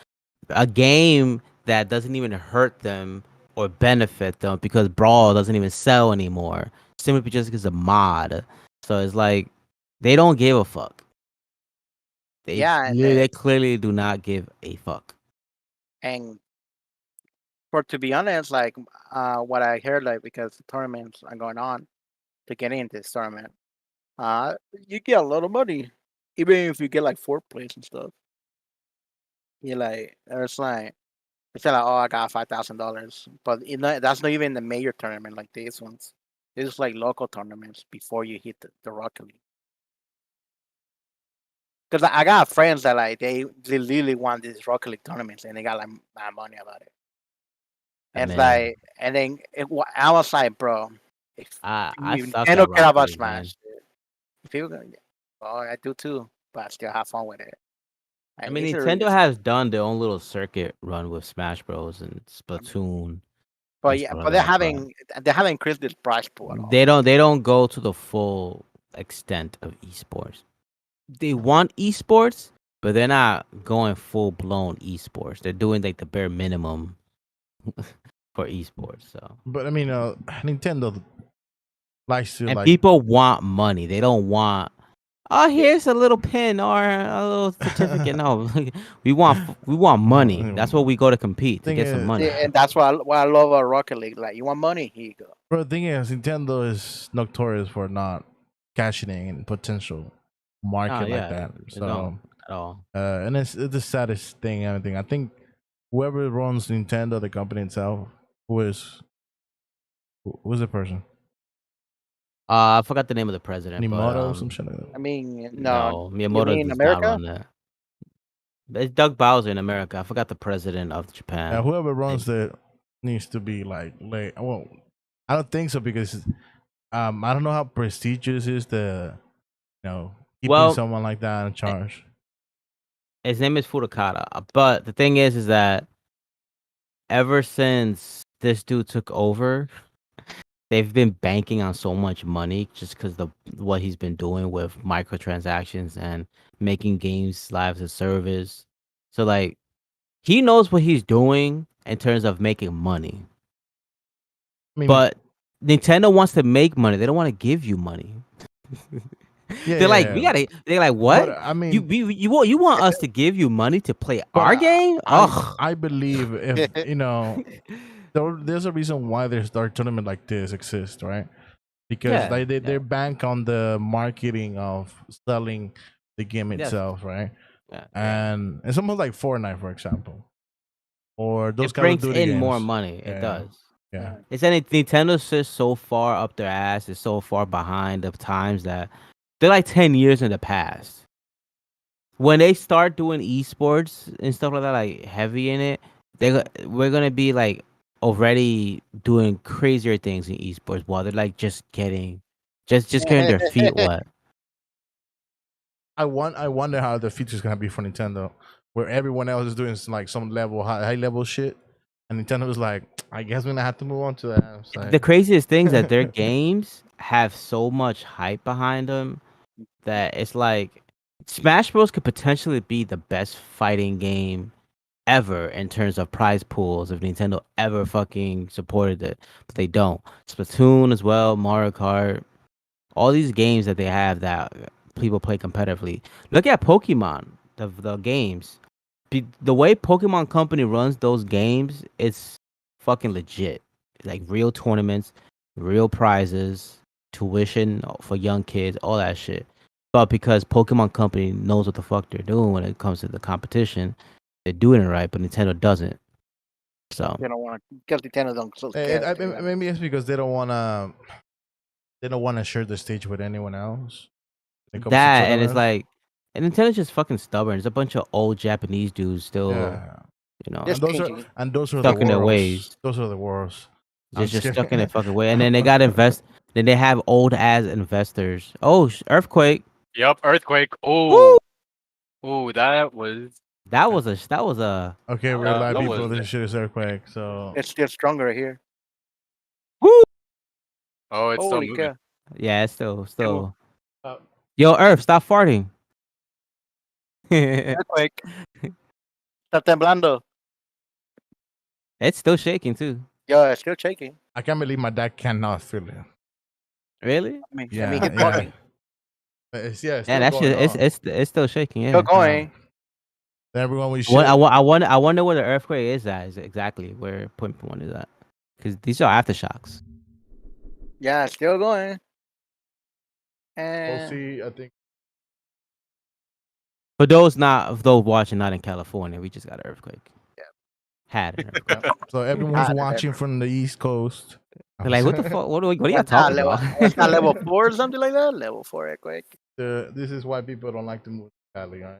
a game that doesn't even hurt them or benefit them because Brawl doesn't even sell anymore, simply just because of mod. So it's like they don't give a fuck. Yeah, and they clearly do not give a fuck. And to be honest, like what I heard, like because the tournaments are going on to get into this tournament, you get a lot of money, even if you get like 4th place and stuff. You're like, it's like it's like, oh, I got $5,000, but that's not even the major tournament like these ones. This is like local tournaments before you hit the Rocket League. Because I got friends that like they really want these Rocket League tournaments and they got like mad money about it. And it's Man. like, and then I was like, bro, if I you suck don't at care Rocket about League, man. Smash, dude. If people, well, I do too, but I still have fun with it. I And mean, it's a Nintendo really- has done their own little circuit run with Smash Bros. And Splatoon. but and yeah, stuff but like that, they haven't increased this price pool at all. They don't go to the full extent of esports. they want esports, but they're not going full blown esports. They're doing like the bare minimum for esports. So But I mean, Nintendo likes to and like. people want money. They don't want. Oh, here's a little pin or a little certificate. No, we want money. That's what we go to compete to Thing get some is- money. Yeah, and that's why I love Rocket League. Like, you want money? Here you go. Bro, the thing is, Nintendo is notorious for not cashing in potential market Oh, yeah, like that. they So, don't at all. and it's the saddest thing. Everything. I think whoever runs Nintendo, the company itself, who's the person? I forgot the name of the president. Miyamoto or But, some shit like that. I mean, no, you Miyamoto mean does not America? run that. It's Doug Bowser in America. I forgot the president of Japan. Whoever runs it needs to be like late. Well, I don't think so because I don't know how prestigious is the keeping Well, someone like that in charge. His name is Furukawa. But the thing is that ever since this dude took over, they've been banking on so much money just because what he's been doing with microtransactions and making games live as a service. So like he knows what he's doing in terms of making money. I mean, But Nintendo wants to make money. They don't want to give you money. They're like, we gotta. They're like, what? But, I mean, you want us to give you money to play But our game? Ugh. I believe if there's a reason why there's a tournament like this exists, right? Because Yeah, they bank on the marketing of selling the game Yes. itself, right? Yeah. And it's almost like Fortnite, for example, or those It Call of brings Duty in games. more money. Yeah. It does. Yeah, It's that Nintendo's just so far up their ass. It's so far behind of times that they're like 10 years in the past. When they start doing esports and stuff like that, like heavy in it, we're gonna be like already doing crazier things in esports while they're like just getting their feet wet. I wonder how the future's gonna be for Nintendo, where everyone else is doing like some level high level shit, and Nintendo was like, I guess we're gonna have to move on to that. It's like, The craziest thing is that their games have so much hype behind them that it's like Smash Bros could potentially be the best fighting game ever in terms of prize pools if Nintendo ever fucking supported it, but they don't. Splatoon as well, Mario Kart, all these games that they have that people play competitively. Look at Pokemon, the games. The way Pokemon Company runs those games, it's fucking legit. Like real tournaments, real prizes, tuition for young kids, all that shit. But because Pokemon Company knows what the fuck they're doing when it comes to the competition, they're doing it right, but Nintendo doesn't. So You don't want to get Nintendo don't so maybe it's because they don't wanna share the stage with anyone else. when it comes to that, and it's tournaments. like, and Nintendo's just fucking stubborn. There's a bunch of old Japanese dudes still, Yeah. Just changing. Those are Stuck the in their worst. ways. Those are the worst. I'm just scared. stuck in their fucking way. And then they got then they have old ass investors. Oh, earthquake. Yep, earthquake. Oh, oh, that was That was a Okay, we're That live people. was- This shit is earthquake. So It's still stronger here. oh, it's still Holy moving. cow! yeah. It's still. Uh, Yo, Earth, stop farting. Earthquake. Está temblando. It's still shaking too. Yo, it's still shaking. I can't believe my dad cannot feel it. Really? I mean, Yeah, he's yeah. talking. It's Yeah, still that going shit. on. It's still shaking. Yeah. Still going. Everyone we What shit. I wonder where the earthquake is at. Is exactly where point one is at. Because these are aftershocks. Yeah, it's still going. We'll And see. I think. For those watching not in California, we just got an earthquake. Yeah. Had an earthquake. So everyone's Hotter watching ever. from the East Coast. They're like, what the fuck? What are y'all what's talking level, about? what's that, level 4 or something like that? Level 4 earthquake. This is why people don't like to move to Cali, right?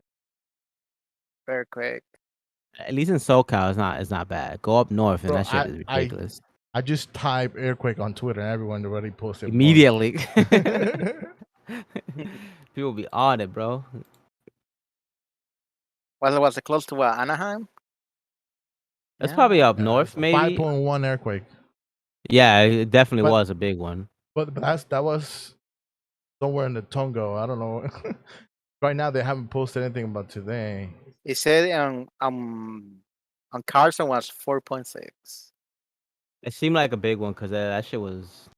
Earthquake. At least in SoCal, it's not bad. Go up north and Bro, that shit is I- ridiculous. I just type earthquake on Twitter, and everyone already posted one. Immediately. People be on it, bro. Was it close to what, Anaheim? It's Yeah. probably up north, maybe. 5.1 earthquake. Yeah, it definitely But- was a big one. But that was somewhere in the Tonga. I don't know. Right now, they haven't posted anything about today. It said on Carson was 4.6. It seemed like a big one because that shit was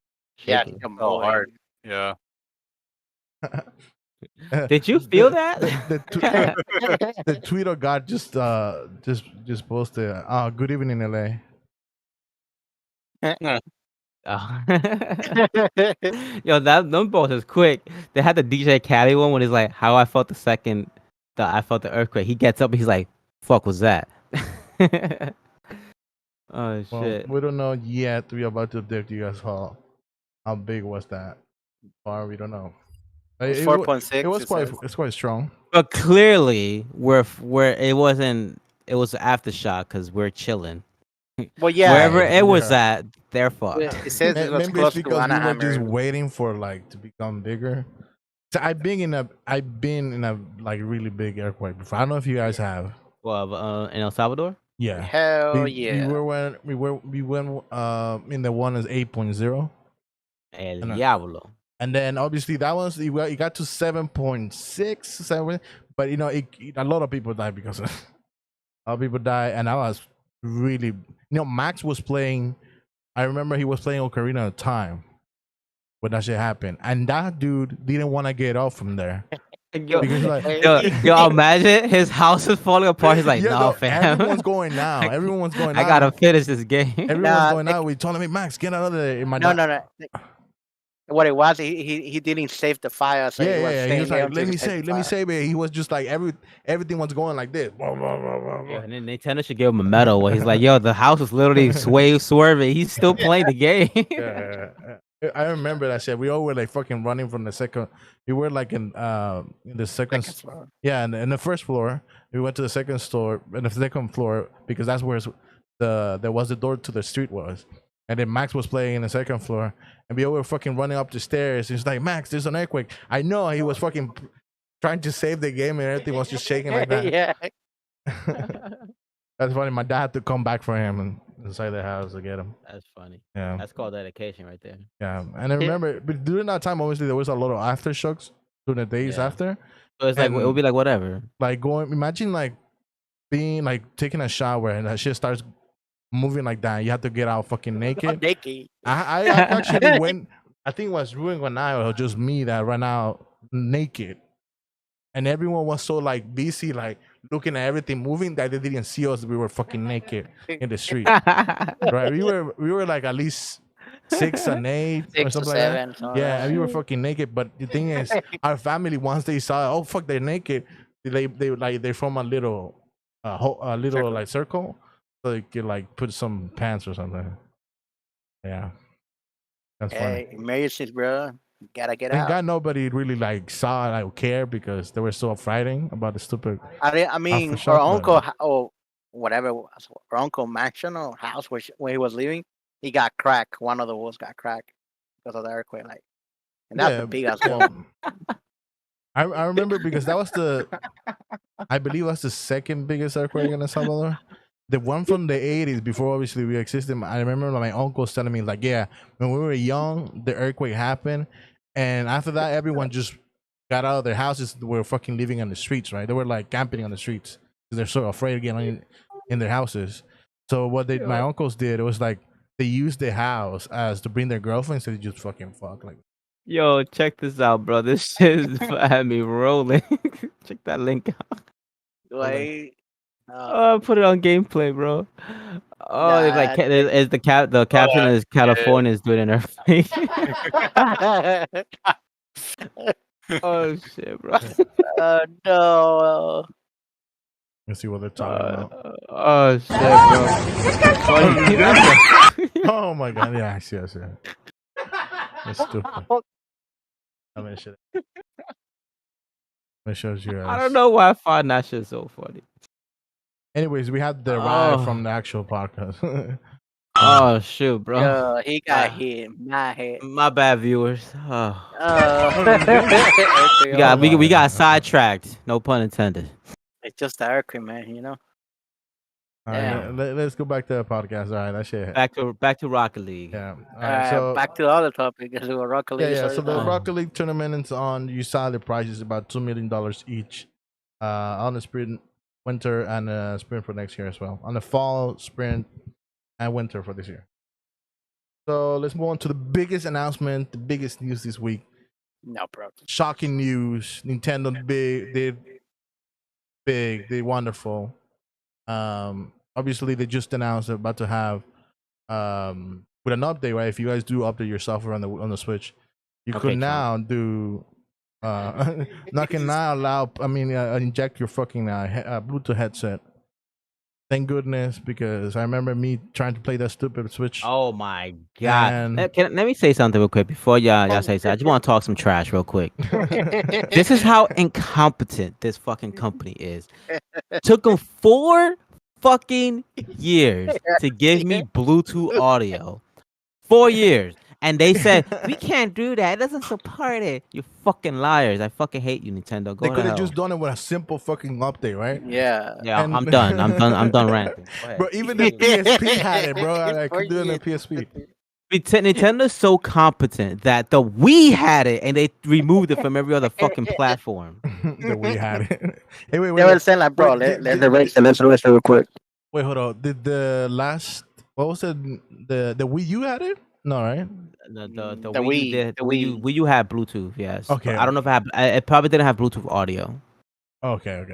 Yeah, shaking. So hard. Yeah. Did you feel The- that? The tweeter got just posted. Good evening, LA. Oh. Yo, them both is quick. They had the DJ Khaled one when he's like, "How I felt I felt the earthquake." He gets up, he's like, "Fuck was that?" Oh Well, shit! we don't know yet. We're about to update you guys how big was that? Or we don't know. It's It 4.6. was It quite says. it's quite strong. But clearly, where it wasn't. It was aftershock because we're chilling. Well, yeah. Wherever it was yeah. at, they're fucked. It says it was Maybe it's close to because we were just Anaheim. waiting for like to become bigger. So I've been in a like really big earthquake before. I don't know if you guys have. Well, in El Salvador. Yeah. Hell We yeah. went in the one is 8.0. El And, Diablo. and then obviously that was it got to 7.6, 7, but a lot of people died because of a lot of people died, and I was really Max was playing. I remember he was playing Ocarina at the time when that shit happened, and that dude didn't want to get off from there Yo, because like yo, imagine his house is falling apart. He's like, yeah, "No, fam, everyone's going now. Everyone's going. I gotta finish this game." Everyone's Nah, going out. We told him, Max, get out of there. And my No, dad- no, no. What it was, he didn't save the file, so he was He staying was there like, until let he me saved say, the let me file. say, but he was just like everything was going like this. Blah, blah, blah, blah, blah. Yeah, and then Nintendo should give him a medal where he's like, "Yo, the house is literally swerving. He's still playing the game." Yeah. I remember that shit. We all were like fucking running from the second. We were like in the second. Second floor. Yeah, in the first floor. We went to the second store and the second floor because that's where there was the door to the street was. And then Max was playing in the second floor, and we all were fucking running up the stairs. He's like, Max, there's an earthquake. I know he was fucking trying to save the game, and everything was just shaking like that. Yeah. That's funny. My dad had to come back for him and inside the house to get him. That's funny. Yeah, That's called dedication right there. yeah. And I remember, but during that time, obviously there was a lot of aftershocks during the days Yeah. after. So it's like it would be like whatever. Like imagine like being like taking a shower and that shit starts moving like that. You have to get out fucking naked. Naked. I actually went. I think it was Ruin one night or just me that ran out naked, and everyone was so like busy like looking at everything moving that they didn't see us. We were fucking naked in the street, right? We were like at least 6 and 8 or 6 to something like 7. that. something Yeah, like and we were fucking naked. But the thing is, our family once they saw, oh fuck, they're naked. They form a little Circle. like circle, so they could like put some pants or something. Yeah, that's that. funny. Hey, emergencies, bro. You gotta get Thank out. God nobody really like saw it or care because they were so frightened about the stupid. I mean, Aftershock, our but- uncle, or whatever, our uncle mansion or house where he was living, he got cracked. One of the walls got cracked because of the earthquake. Like, and that's Yeah, a big ass well, wall. I remember because that was I believe that's the second biggest earthquake in El Salvador. The one from the 80s, before obviously we existed. I remember my uncle was telling me like, yeah, when we were young, the earthquake happened, and after that, everyone just got out of their houses. They were fucking living on the streets, right? They were like camping on the streets because they're so afraid of getting in their houses. So what my uncles did, it was like they used the house as to bring their girlfriends, so they just fucking fuck like. Yo, check this out, bro. This shit is had me rolling. Check that link out. Like, Oh, put it on gameplay, bro. Oh, it's like Nah, is the caption is California is doing an earthquake. Oh shit, bro. no. Let's see what they're talking about. Oh shit, bro. Oh my god! Yeah, I see. That's stupid. I mean, shit. It shows you. I don't know why I find that shit so funny. Anyways, we had the ride Oh. from the actual podcast. Oh shoot, bro. Yo, he got hit. My head. My bad, viewers. Oh. Oh. We got sidetracked. No pun intended. It's just the earthquake, man. You know. All right, let's go back to the podcast. All right, that shit. Back to Rocket League. Yeah. All right. So back to the other topic because we were Rocket League. yeah. So the Oh. Rocket League tournament is on. You saw the prices about $2 million each. On the sprint, winter, and sprint for next year as well. On the fall, sprint, and winter for this year. So let's move on to the biggest announcement, the biggest news this week. No, bro. Shocking news. Nintendo they're wonderful. Obviously they just announced they're about to have with an update, right? If you guys do update your software on the Switch, you could now do not can now allow. I mean, inject your fucking Bluetooth headset. Thank goodness, because I remember me trying to play that stupid Switch. Oh my god! And Let me say something real quick before y'all say something. I just want to talk some trash real quick. This is how incompetent this fucking company is. Took them 4 fucking years to give me Bluetooth audio. 4 years. And they said, we can't do that. It doesn't support it. You fucking liars. I fucking hate you, Nintendo. They could have just done it with a simple fucking update, right? Yeah. Yeah, And- I'm done. I'm done ranting. Go ahead. Bro, even the PSP had it, bro. I could do it on the PSP. Nintendo's so competent that the Wii had it and they removed it from every other fucking platform. The Wii had it. Hey, wait, They were saying like, bro, Wait, let's erase it real quick. Wait, hold on. Did the last what was it? The Wii U had it? No, right? The The Wii, Wii, the Wii U had Bluetooth, yes. Okay. I don't know if it probably didn't have Bluetooth audio. Okay.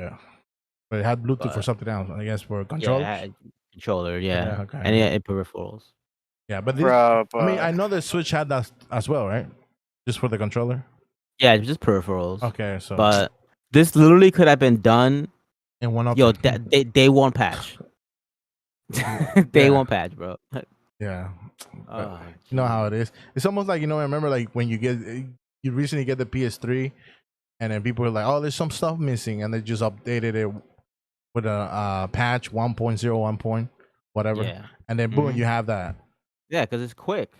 But it had Bluetooth for something else, I guess, for controllers. Yeah, it had controller, yeah. Yeah, okay. And yeah, peripherals. Yeah, but this, Bro, I mean, I know the Switch had that as well, right? Just for the controller. Yeah, it's just peripherals. Okay, so But this literally could have been done. in one Yo, update. day one patch. Day Yeah. one patch, bro. Yeah. But Oh, you know how it is. It's almost like, I remember like when you recently get the PS3, and then people are like, oh, there's some stuff missing, and they just updated it with a patch 1.0, 1 point, whatever, yeah. and then boom, Mhm. you have that. Yeah, because it's quick.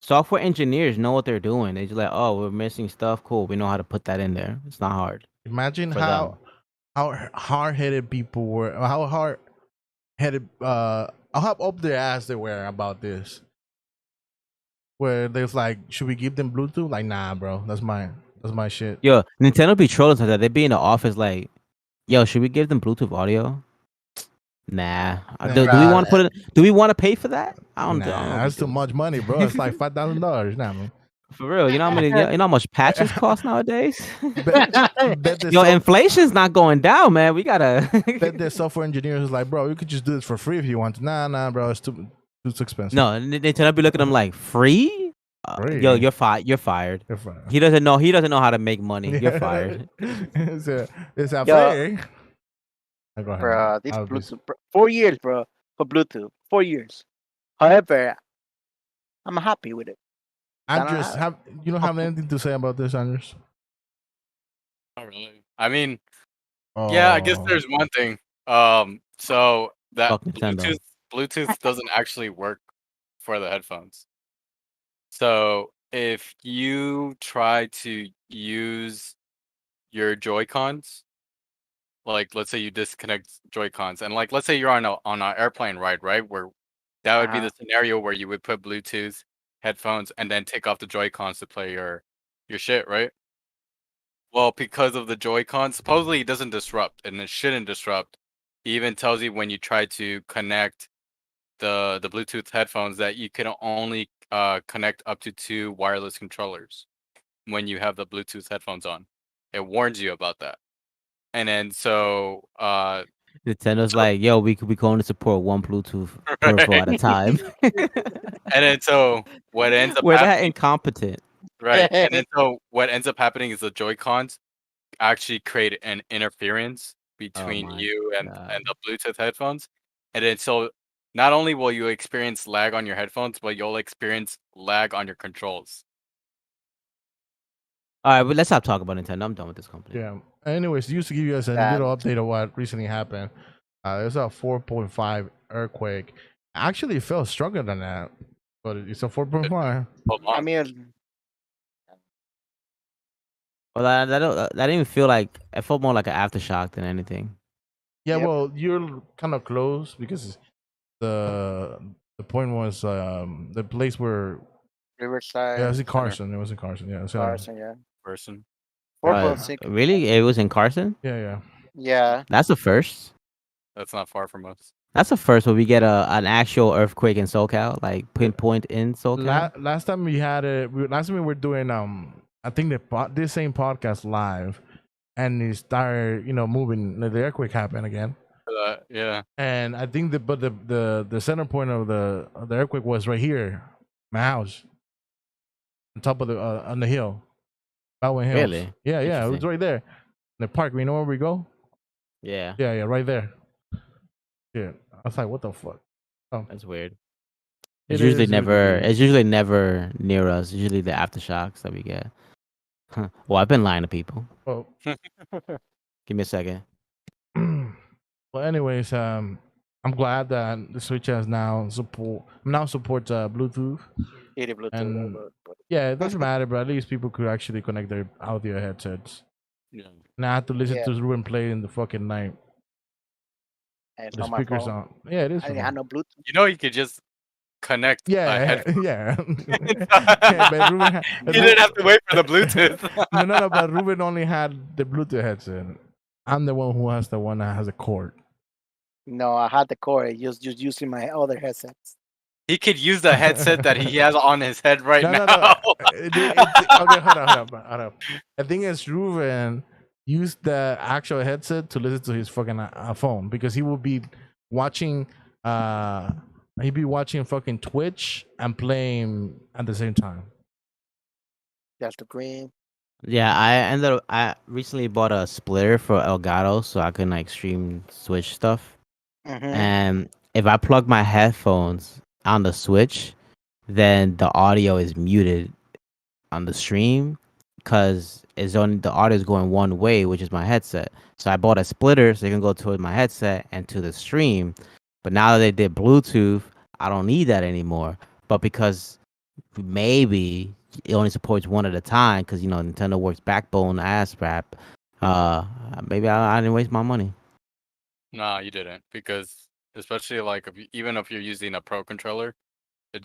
Software engineers know what they're doing. They're just like, oh, we're missing stuff. Cool. We know how to put that in there. It's not hard. Imagine For how hard-headed people were, how hard-headed, how up their ass they were about this. Where they was like, should we give them Bluetooth? Like, nah, bro, that's my shit. Yo, Nintendo be trolling like that. They be in the office like, yo, should we give them Bluetooth audio? Nah. Do we want to put it? Do we want to pay for that? I don't. Nah, I don't that's too much money, bro. It's like $5,000 now, man. For real, you know how many? You know how much patches cost nowadays? Bet the Yo, inflation's not going down, man. We gotta. bet the software engineers was like, bro, you could just do this for free if you want. Nah, bro, it's too expensive. No, Nintendo be looking at them like free. Free? Yo, you're fired. You're fired. You're fine. He doesn't know. He doesn't know how to make money. You're fired. it's a Yo. free. Go ahead. Bro, this I'll be- Bluetooth, 4 years, bro, for Bluetooth. 4 years. However, I'm happy with it. Andres, you don't have anything to say about this, Andres? Not really. I mean, yeah, I guess Oh. there's one thing. So that Fuck Nintendo. Bluetooth doesn't actually work for the headphones. So if you try to use your Joy-Cons, like let's say you disconnect Joy-Cons, and like let's say you're on an airplane ride, right? Where that would be the scenario where you would put Bluetooth headphones and then take off the Joy-Cons to play your shit, right? Well, because of the Joy-Con, supposedly it doesn't disrupt, and it shouldn't disrupt. It even tells you when you try to connect the Bluetooth headphones that you can only connect up to 2 wireless controllers when you have the Bluetooth headphones on. It warns you about that. And then so Nintendo's like, yo, we can only support one Bluetooth peripheral at a time. and then so what ends up We're that happening, incompetent. right? And then so what ends up happening is the Joy-Cons actually create an interference between my you and God. the Bluetooth headphones. And then so not only will you experience lag on your headphones, but you'll experience lag on your controls. All right, but let's stop talking about Nintendo. I'm done with this company. Yeah. Anyways, just to give you guys a little update of what recently happened. There's a 4.5 earthquake. Actually, it felt stronger than that, but it's a 4.5. Hold on. I mean, Well, that didn't even feel like. It felt more like an aftershock than anything. Yeah, Yep. well, you're kind of close because the the point was the place where yeah, it Riverside, was in Center Carson. It was in Carson. Yeah, center. Carson, yeah. person. Uh, 4.6. really? It was in Carson? Yeah, yeah. Yeah. That's the first. That's not far from us. That's the first where we get an actual earthquake in SoCal, like pinpoint in SoCal. Last time we had it, last time we were doing I think this same podcast live, and it started moving. The earthquake happened again, Yeah. and I think the center point of the earthquake was right here, my house, on top of the on the hill, Baldwin Hills. Really? Yeah, yeah, it was Interesting. right there. In the park. You know where we go? Yeah, Yeah, yeah, right there. Yeah, I was like, what the fuck? Oh, that's weird. it It's usually is what it never. is. It's usually never near us. It's usually the aftershocks that we get. Well, I've been lying to people. Oh. Give me a second. Well, anyways, I'm glad that the Switch has now supports Bluetooth, Either Bluetooth and but yeah, it doesn't matter, but at least people could actually connect their audio headsets. Yeah. Now I have to listen Yeah. to Ruben play in the fucking night. and it's The on my speakers phone. on. Yeah, it is. I for didn't have me. no Bluetooth. You know, you could just connect a Yeah, headphone. yeah. Yeah, but Ruben, You didn't have to wait for the Bluetooth. no, but Ruben only had the Bluetooth headset. I'm the one who has the one that has a cord. No, I had the cord. Just using my other headsets. He could use the headset that he has on his head right No, now. no. Okay, hold up. The thing is, Ruben used the actual headset to listen to his fucking phone because he will be watching. He'd be watching fucking Twitch and playing at the same time. That's the green. Yeah, I recently bought a splitter for Elgato so I can like stream Switch stuff. Mm-hmm. And if I plug my headphones on the Switch, then the audio is muted on the stream because it's only the audio is going one way, which is my headset. So I bought a splitter so it can go toward my headset and to the stream. But now that they did Bluetooth, I don't need that anymore. But because maybe it only supports one at a time, because Nintendo works backbone ass wrap. Maybe I didn't waste my money. Nah, you didn't, because especially like even if you're using a pro controller,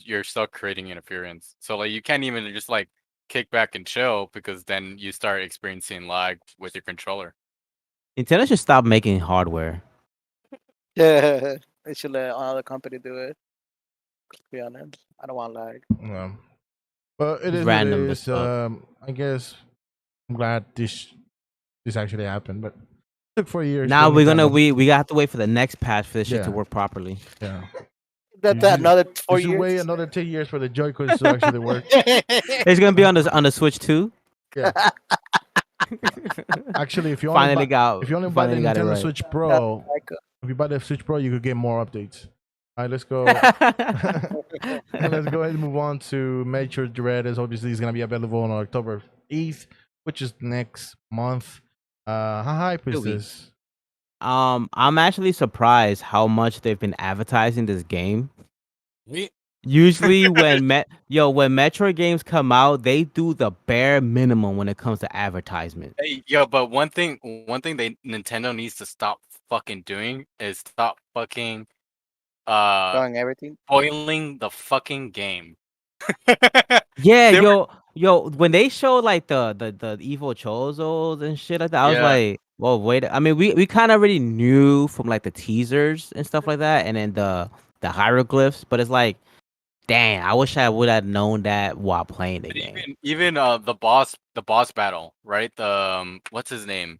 you're still creating interference. So like you can't even just like kick back and chill because then you start experiencing lag with your controller. Nintendo should stop making hardware. Yeah, they should let another company do it. To be honest, I don't want lag. Yeah. But it It's is random what it as is. fuck. I guess I'm glad this actually happened, but it took 4 years. Now for Nintendo. we have to wait for the next patch for this shit to Yeah. work properly. Yeah. That's You should- another 4 You should years. wait another 10 years for the Joy-Cons to actually work. It's gonna be on the Switch too. Yeah. Actually, if you only Finally buy, if you only buy the finally got it Nintendo right. Switch Pro, if you buy the Switch Pro, you could get more updates. All right, let's go. And let's go ahead and move on to Metroid Dread. Is obviously gonna be available on October 8th, which is next month. How hype is 2 weeks. this? I'm actually surprised how much they've been advertising this game. We- Usually when Metroid games come out, they do the bare minimum when it comes to advertisement. Hey, yo, but one thing Nintendo needs to stop fucking doing is stop fucking Showing everything. spoiling the fucking game. Yeah, They were- yo, when they showed like the evil Chozos and shit like that, I was Yeah. like, well, wait. I mean, we kind of already knew from like the teasers and stuff like that, and then the hieroglyphs, but it's like, dang, I wish I would have known that while playing the But game. even the boss battle, right? The what's his name?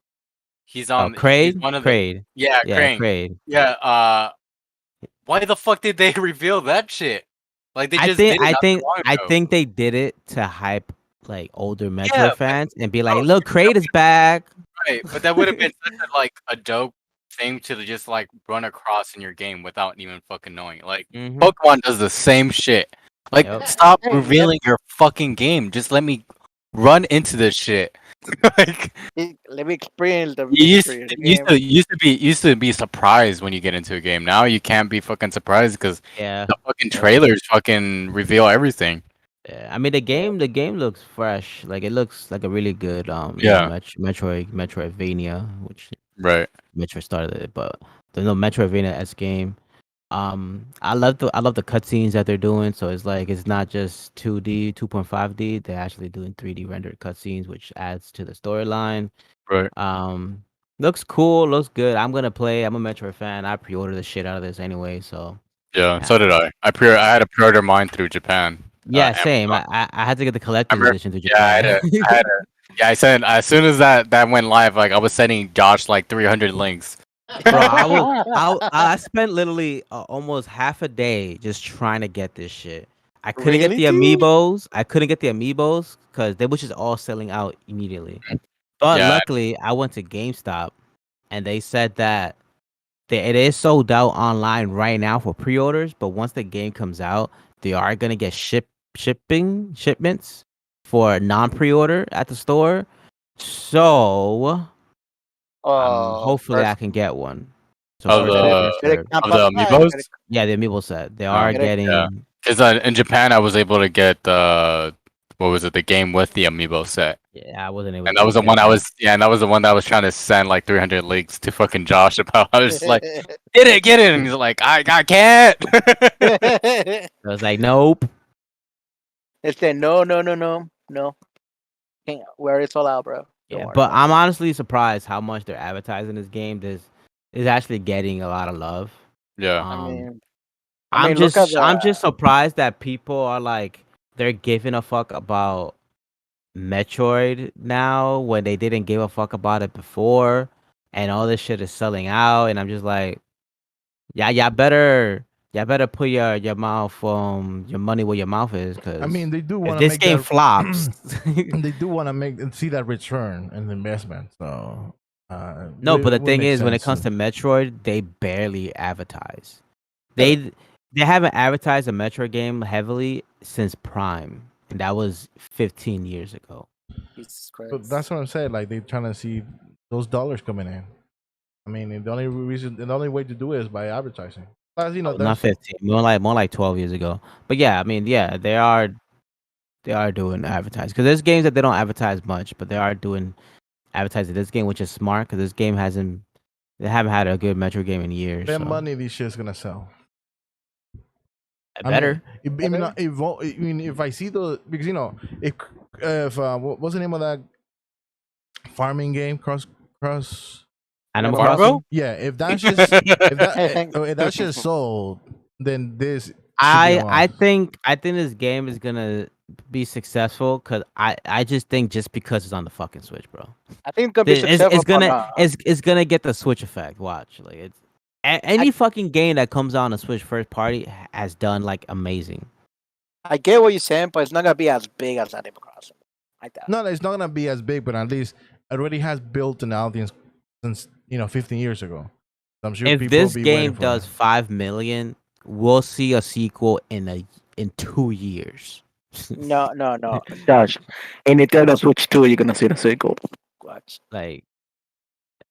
He's Oh, on. Kraid, He's one of the. Kraid, Yeah, yeah, Crane. Kraid. Yeah. Why the fuck did they reveal that shit? Like they I just think did it I not think too long I ago. think they did it to hype like older Metroid but- fans and be like, Oh, look, Kraid is back. Right, but that would have been such a dope thing to just like run across in your game without even fucking knowing. Like Mhm. Pokemon does the same shit. Like Yep. stop Yeah, revealing your fucking game. Just let me run into this shit. Like Let me experience the you used, mystery of the used game. to used to be surprised when you get into a game. Now you can't be fucking surprised because Yeah. the fucking trailers fucking reveal everything. Yeah, I mean the game looks fresh. Like it looks like a really good Yeah. Metroidvania, which Right. Metroid started it, but there's no Metroidvania game. I love the cutscenes that they're doing. So it's like it's not just 2D, 2.5D. They're actually doing 3D rendered cutscenes, which adds to the storyline. Right. Looks cool, looks good. I'm gonna play. I'm a Metroid fan. I pre-ordered the shit out of this anyway. So Yeah. yeah, So did I. I had to pre-order mine through Japan. yeah, same. Amazon. I had to get the collector's Remember? edition to Yeah, I had Japan. to. I had to. Yeah, I sent as soon as that went live. Like I was sending Josh like 300 links. Bro, I spent literally almost half a day just trying to get this shit. I couldn't get Really, the dude? amiibos. I couldn't get the amiibos because they were just all selling out immediately. But Yeah. luckily, I went to GameStop and they said that it is sold out online right now for pre-orders. But once the game comes out, they are gonna get shipments for non-pre-order at the store. So hopefully I First, can get one. So Of first get come, it, the first get it serve. of the campus. amiibos. Yeah, the amiibo set. They Oh, are get it. getting. Yeah. Because in Japan, I was able to get what was it? The game with the amiibo set. Yeah, I wasn't able. And to that was the get one I that. was. Yeah, and that was the one that I was trying to send like 300 links to fucking Josh about. I was just like, get it, and he's like, I can't. I was like, nope. It's the no. Can't wear it all out, bro. Don't Yeah, worry but about I'm honestly surprised how much they're advertising this game. This is actually getting a lot of love. Yeah. it. I'm Look at I'm the. just surprised that people are like they're giving a fuck about Metroid now when they didn't give a fuck about it before, and all this shit is selling out. And I'm just like, yeah, y'all better put your mouth your money where your mouth is, because I mean, they do if want to this make game that, flops, they do want to make and see that return in the investment. So no. But the would thing make is, when it sense comes to Metroid, they barely advertise. They haven't advertised a Metroid game heavily since Prime, and that was 15 years ago. Jesus But Christ. that's what I'm saying. Like they're trying to see those dollars coming in. I mean, and the only way to do it is by advertising. Plus, you know, Not there's 15, more like 12 years ago. But yeah, I mean, yeah, they are doing advertising because there's games that they don't advertise much, but they are doing advertising this game, which is smart because this game they haven't had a good Metro game in years. that So. money these shit's gonna sell. Better. If I see those, because you know, if what's the name of that farming game? Cross. Animal Fargo? Crossing. Yeah, if that's just if that's just sold, then this. should be a I lot. think this game is gonna be successful because I just think just because it's on the fucking Switch, bro. I think it's gonna be It's successful. gonna it's gonna get the Switch effect. Watch, like it's any fucking game that comes out on a Switch first party has done like amazing. I get what you're saying, but it's not gonna be as big as Animal Crossing. Like that. No, it's not gonna be as big, but at least it already has built an audience since 15 years ago. So I'm sure If people this will be waiting game for does it. 5 million, we'll see a sequel in 2 years. No. Josh, in Nintendo Switch 2, you're gonna see the sequel. Watch. Like,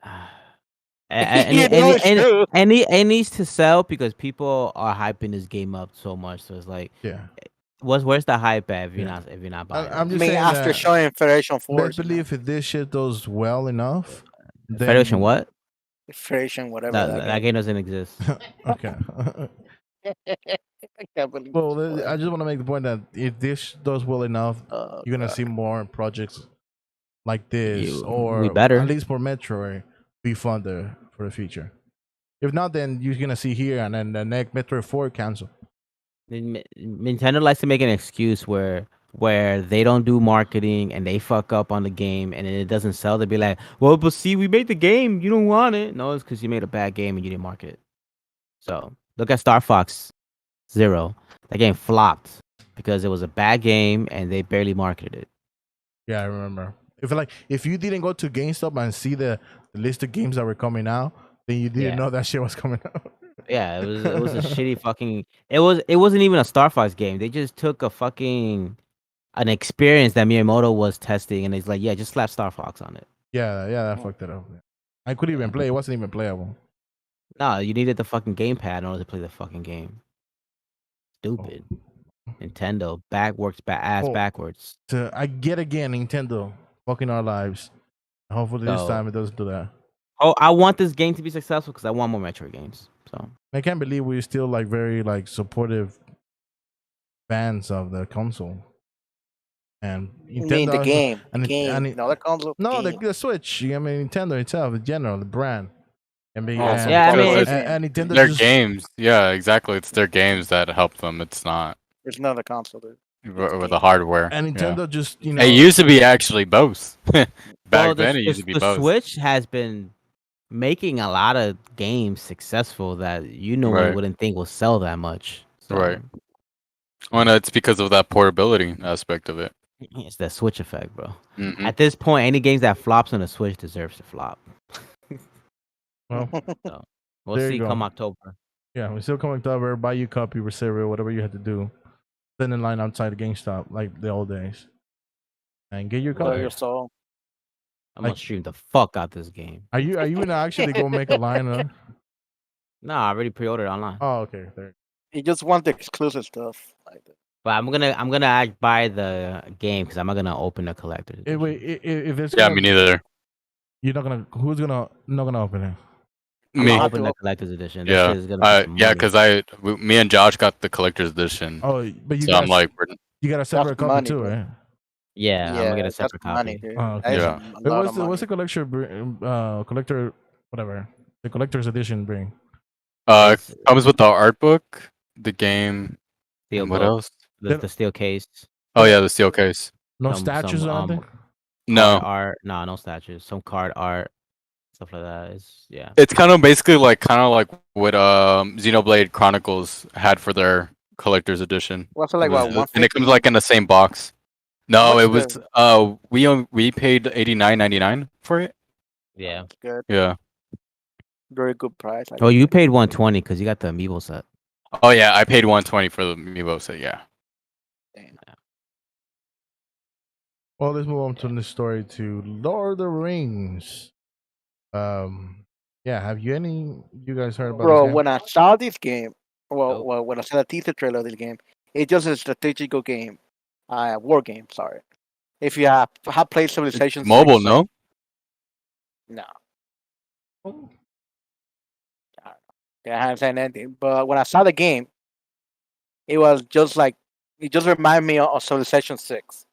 You know it's true. and it needs to sell because people are hyping this game up so much. So it's like, Yeah, where's the hype at if you're Yeah. not buying I'm it? just I mean, saying after that. showing Federation Best Force, believe if this shit does well enough, then Federation what? Federation, whatever. That game doesn't exist. Okay. I can't believe Well, this, I just want to make the point that if this does well enough, boy. you're gonna see more projects like this, We or better. at least for Metroid, be funded for the future. If not, then you're gonna see here, and then the next Metroid 4 cancel. Nintendo likes to make an excuse where they don't do marketing and they fuck up on the game and it doesn't sell. They'd be like, well, but see, we made the game. You don't want it. No, it's because you made a bad game and you didn't market it. So look at Star Fox Zero. That game flopped because it was a bad game and they barely marketed it. Yeah, I remember. If you didn't go to GameStop and see the list of games that were coming out, then you didn't Yeah. know that shit was coming out. Yeah, it was a shitty fucking. It wasn't even a Star Fox game. They just took an experience that Miyamoto was testing and it's like, yeah, just slap Star Fox on it. Yeah, that fucked it up. I couldn't even play. It wasn't even playable. No, you needed the fucking gamepad in order to play the fucking game. Stupid. Nintendo works backwards. I get again, Nintendo fucking our lives. Hopefully this So- time it doesn't do that. I want this game to be successful because I want more Metroid games. So I can't believe we're still like very like supportive fans of the console. And You mean the Nintendo, game? The and game, not the console. no, Game. the Switch. I mean, Nintendo itself, in general, the brand, and be, Also Yeah, I because mean, it's and Nintendo their just games. Yeah, exactly. It's their games that help them. It's not It's not a console, dude. It's with the game. hardware. and Yeah. Nintendo just It used to be actually both. Back then, it used to be the both. Switch has been making a lot of games successful that you normally Right. wouldn't think will sell that much. So Right. Well, no, it's because of that portability aspect of it. it's the Switch effect, bro. Mhm. At this point, any games that flops on the Switch deserves to flop. well, So we'll There see you go. come October. yeah, we're still coming over. Buy you a copy or cereal, whatever you had to do. Stand in line outside the GameStop like the old days, and get your Blow copy. your soul. I'm gonna Like- stream the fuck out this game. Are you gonna actually go make a line? Nah, I already pre-ordered online. Oh, okay. There. You just want the exclusive stuff. Like that. But I'm gonna buy the game because I'm not gonna open the collector's edition. Wait, if it's Yeah, gonna, me neither. you're not gonna. Who's gonna not gonna open it? I'm Me. gonna I'll open do the it. collector's edition. This Yeah. shit is gonna be some Yeah, money. because me and Josh got the collector's edition. Oh, but you So got I'm like, you got a separate copy money, too, bro. right? Yeah, I'm gonna get a that's separate money, copy. dude. Oh, okay. That's Yeah. a Wait, lot of money. what's the collector whatever the collector's edition bring? It's comes with the art book, the game, steel and what book, else? the steel case, Oh yeah, the steel case. No some statues or anything? card No, art. Nah, no statues. Some card art, stuff like that. It's yeah. it's kind of basically like what Xenoblade Chronicles had for their collector's edition. What's it like? It was- What, and it comes 150? like in the same box. No, much it was is we paid $89.99 for it. Yeah. That's good. Yeah. Very good price. I Oh, think. you paid 120 because you got the amiibo set. Oh yeah, I paid 120 for the Amiibo set. Yeah. Damn. Well, let's move on to the story to Lord of the Rings. Yeah, have you guys heard about Bro, this game? when I saw this game, Nope. well, when I saw the teaser trailer of this game, it's just a strategical game, war game. Sorry, if you have played Civilization, It's mobile, 6, no? no, I haven't said anything. But when I saw the game, it was just like it just reminded me of Civilization 6.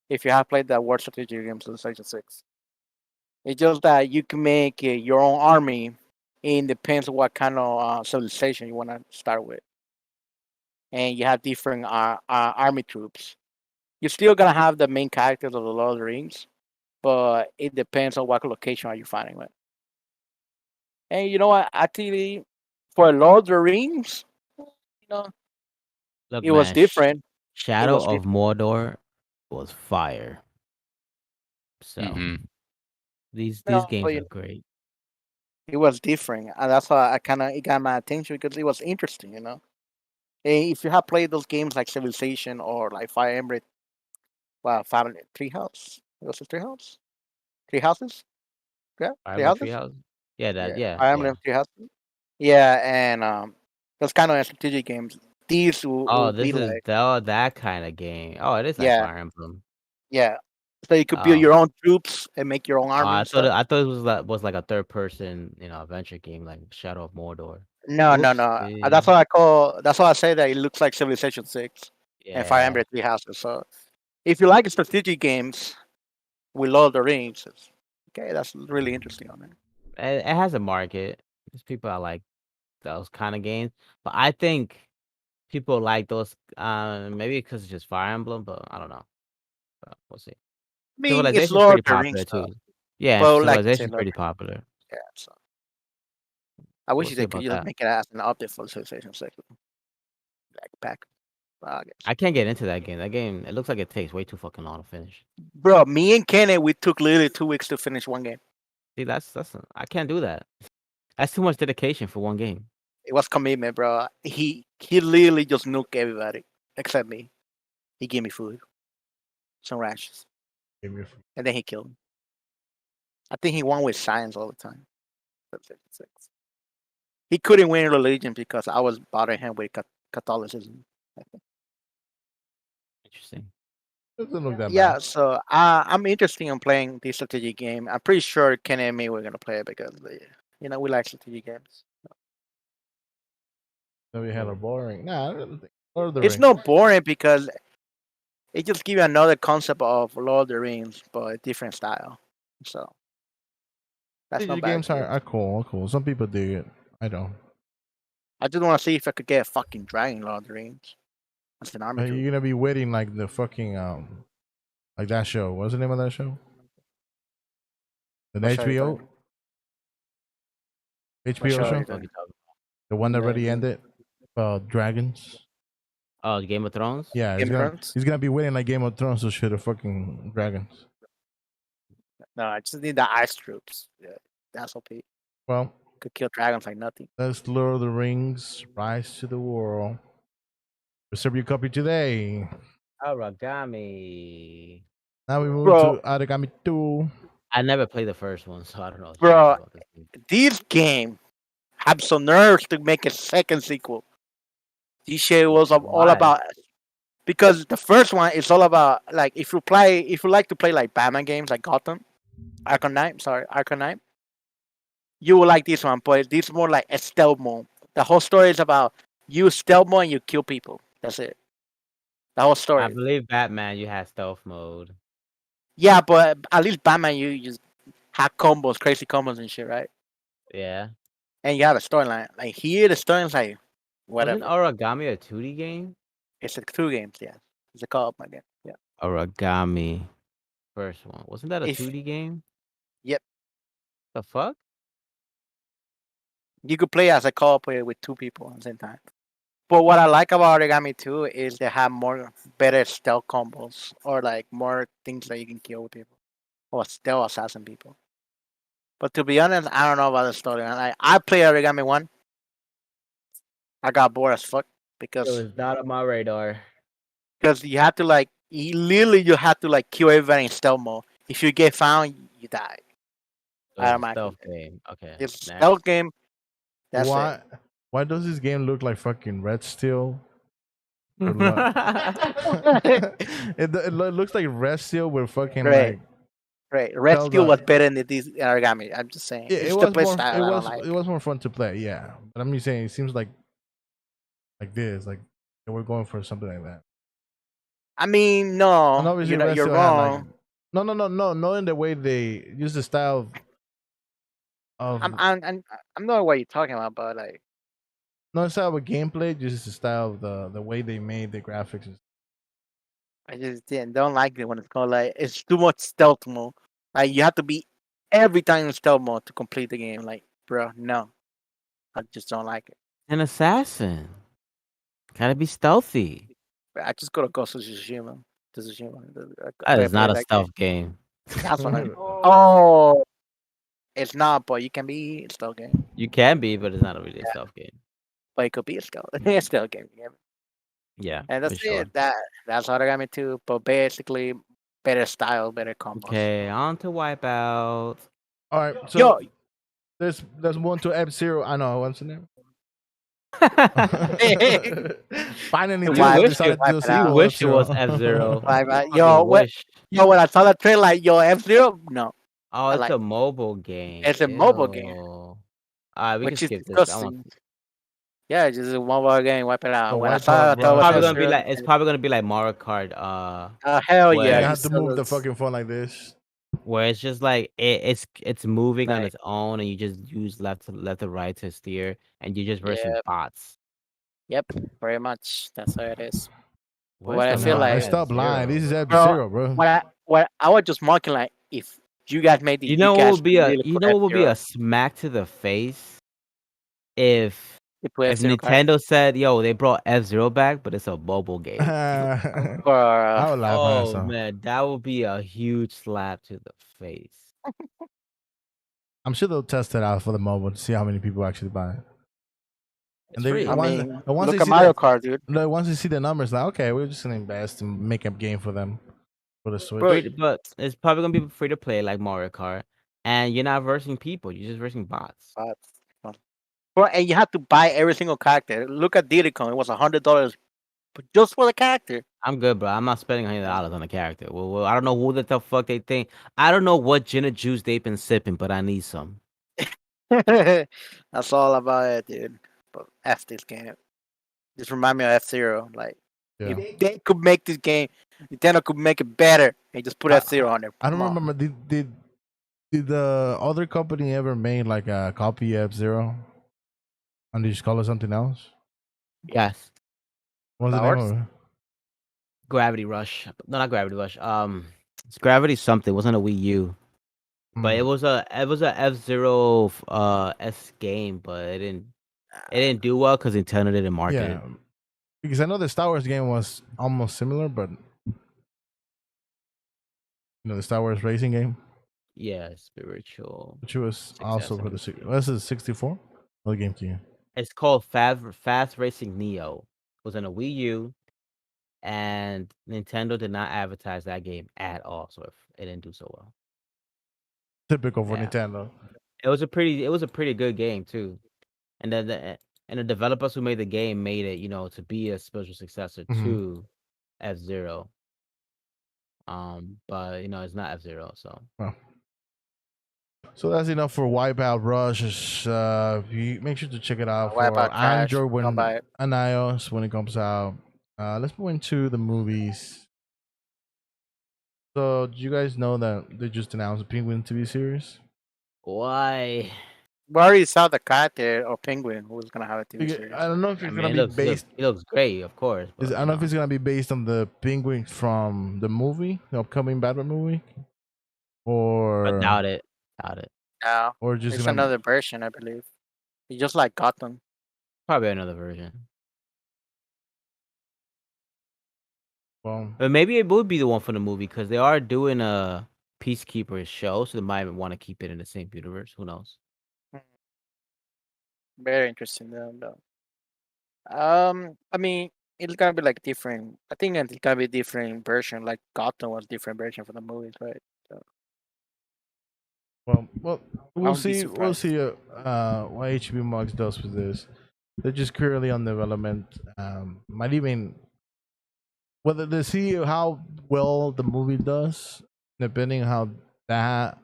If you have played that war strategy game, Civilization 6, it's just that you can make your own army. It depends on what kind of civilization you want to start with, and you have different army troops. You're still gonna have the main characters of the Lord of the Rings, but it depends on what location are you fighting with. And you know what? Actually, for Lord of the Rings, you know, Look, it was man, different. Shadow was of Mordor was fire. So hmm these No, games but are great. it was different, and that's why it got my attention because it was interesting. You know, and if you have played those games like Civilization or like Fire Emblem, well, Three House, was it Three House? Three Houses? Yeah, Fire Three Emblem Houses. Treehouse. Yeah, that Yeah, yeah. Fire Emblem Three Houses. Yeah, and those kind of strategic games. These Oh, will be this is like, that kind of game. Oh, it is like yeah, Fire Emblem. yeah. So you could build Oh, your own troops and make your own army I and stuff. thought it was like a third person, adventure game like Shadow of Mordor. No, no, Whoops. no. That's what I call. That's why I say that it looks like Civilization 6 and Fire Yeah. Emblem Three Houses. So if you like strategic games with Lord of the Rings, okay, that's really interesting on it. It has a market. There's people that like those kind of games, but I think people like those. Maybe because it's just Fire Emblem, but I don't know. But we'll see. I mean, it's Civilization's Lord pretty of the Rings popular stuff, too. Yeah, but like I say, Civilization's Lord, pretty popular. yeah. So I wish We'll see they could about just that. make it as an update for Civilization 6, like pack. I guess. I can't get into that game. That game, it looks like it takes way too fucking long to finish. Bro, me and Kenneth, we took literally 2 weeks to finish one game. See, I can't do that. That's too much dedication for one game. It was commitment, bro. He literally just nuked everybody except me. He gave me food, some rashes, Give me a and then he killed me. I think he won with science all the time. He couldn't win religion because I was bothering him with Catholicism. Interesting. Doesn't look that Yeah, bad. so I'm interested in playing this strategy game. I'm pretty sure Ken and me we're gonna play it because we like strategy games. So we had a boring. Nah, I don't think. Lord of the It's Rings. not boring because it just gives you another concept of Lord of the Rings, but a different style. So that's not Strategy bad. games are cool. Some people do it. I don't. I just want to see if I could get a fucking dragon Lord of the Rings. That's an army You're troop. gonna be waiting like the fucking like that show. What's the name of that show? The What show are you HBO talking? What HBO show are show, you Fuck you talking? talking the one that The, already the ended. Dragons. Oh, Game of Thrones? Yeah, Game of Thrones? he's gonna be waiting like Game of Thrones to shoot the fucking dragons. No, I just need the ice troops. Yeah, that's okay. Well, Could kill dragons like nothing. that's Lord of the Rings: Rise to the World. Reserve your copy today. Origami. Now we move Bro, to Origami 2. I never played the first one, so I don't know shit bro, about this game. this game have some nerves to make a second sequel. This shit was all Why? about because the first one is all about like if you like to play like Batman games like Gotham, Arkham Knight, you will like this one, but this is more like a stealth mode. The whole story is about you stealth mode and you kill people. That's it. The whole I story. believe Batman, you had stealth mode. Yeah, but at least Batman you just have combos, crazy combos and shit, right? Yeah. And you have a storyline. Like here, the storyline's like Wasn't whatever. Origami a 2D game? It's like 2 games, yeah. It's a co-op game. Yeah. Origami. First one. Wasn't that a If 2D game? Yep, The fuck? you could play as a co-op player with 2 people at the same time. But what I like about Origami 2 is they have more better stealth combos or like more things that you can kill with people or stealth assassin people. But to be honest, I don't know about the story. Like I play Origami 1, I got bored as fuck It because was not on my radar. you have to like you have to like kill everybody in stealth mode. If you get found, you die. It was a Automatically. stealth game. Okay. It's a next. stealth game. That's why? Why does this game look like fucking Red Steel? Or it looks like Red Steel with fucking Great. like. Right. Red Zelda. Steel was better than this Origami. I'm just saying. Yeah, It's it the was play more. style I don't like. It was more fun to play. Yeah, but I'm just saying it seems like this. Like we're going for something like that. I mean, And no, obviously, Red you're Steel had like wrong. no. In the way they use the style of I'm not what you're talking about, but like, no the style of gameplay, just the style of the way they made the graphics. I just don't like it when it's called like it's too much stealth mode. Like you have to be every time in stealth mode to complete the game. Like, bro, no, I just don't like it. An assassin. Gotta be stealthy. I just go to Ghost of Tsushima. That is not a that game. stealth game. That's what I. Oh, it's not, but you can be a stealth game. You can be, but it's not a really stealth game. But it could be a stealth game. Yeah. Yeah. And that's for sure. it. That's Origami 2, but basically better style, better combos. Okay, on to Wipeout. All right, so Yo, there's one to F-Zero. I know what's the name. Finally, You Nintendo wipe- decided you to do a wipe it sequel out. to You wish it F-Zero. was F-Zero. yo, wish. when I saw the trailer, like, yo, F-Zero? No. Oh, it's like- a mobile game. It's a mobile game. Ew. Alright, we can Which is skip this. I disgusting. want... Yeah, it's just a mobile game, wipe it out. So When I wipe saw out, it, I bro. thought it was Probably gonna be F-Zero. like it's probably gonna be like Mario Kart. Hell Well, yeah. You you have to move the fucking phone like this. Where it's just like it's moving on Right. its own, and you just use left to right to steer, and you're just versing Yep. bots. Yep, very much. That's how it is. Where's What I the feel fucking like- I stop lying. F-Zero? This is Bro, F-Zero, bro. What I was just marking, like, if you guys made the You know what guys would be a really you put know what would be F-Zero. a smack to the face if They put if F-Zero card. Nintendo said, "Yo, they brought F-Zero back, but it's a mobile game." I Or, would laugh my ass Oh off. man, that would be a huge slap to the face. I'm sure they'll test it out for the mobile to see how many people actually buy it. It's they- free. I once- mean, once look they at see Mario that- Kart, dude. No, once you see the numbers, like okay, we're just gonna invest and make a game for them for the Switch. Bro, But it's probably gonna be free to play like Mario Kart, and you're not versing people; you're just versing bots. Bro, and you have to buy every single character. Look at Diddy Kong. It was $100 just for the character. I'm good, bro. I'm not spending $100 on a character. Well, I don't know who the fuck they think. I don't know what gin and juice they've been sipping, but I need some. That's all about it, dude. But F this game. Just remind me of F-Zero. Like, Yeah. if they could make this game, Nintendo could make it better and just put F-Zero on there. I don't Come on. remember. Did the other company ever made like a copy of F-Zero? And they just call it something else? Yes. What's the name Flowers? of it? Gravity Rush. No, not Gravity Rush. It's Gravity something. It wasn't a Wii U, but it Mm. was a F-Zero S game, but it didn't do well because Nintendo didn't market Yeah, it. because I know the Star Wars game was almost similar, but the Star Wars racing game, Yeah, spiritual. which was Success, also I for the think. was it 64 or the GameCube? It's called Fast Racing Neo. It was on a Wii U, and Nintendo did not advertise that game at all, so it didn't do so well. Typical for Yeah. Nintendo. It was a pretty good game too, and then the developers who made the game made it, to be a spiritual successor Mhm. to F-Zero. But it's not F-Zero, so Well, so that's enough for Wipeout Rush. You make sure to check it out for Wipeout Crash. Android Don't buy when it. and iOS when it comes out. Let's move into the movies. So, do you guys know that they just announced a Penguin TV series? why? We already saw the character or Penguin who's gonna have a TV Because series. I don't know if I it's mean, gonna be based. it looks great, of course. But, I don't know if it's gonna be based on the Penguin from the movie, the upcoming Batman movie, but or doubt it. No, or just it's gonna another version, I believe. It's just like Gotham. Probably another version. well, But maybe it would be the one for the movie because they are doing a Peacekeeper show, so they might want to keep it in the same universe. Who knows? Very interesting though. I mean, it's gonna be like different. I think it's gonna be different version. Like Gotham was different version for the movies, right? So well, I we'll wouldn't be see. We'll surprised. see what HB Max does with this. They're just currently on development. Might even whether they see how well the movie does, depending how that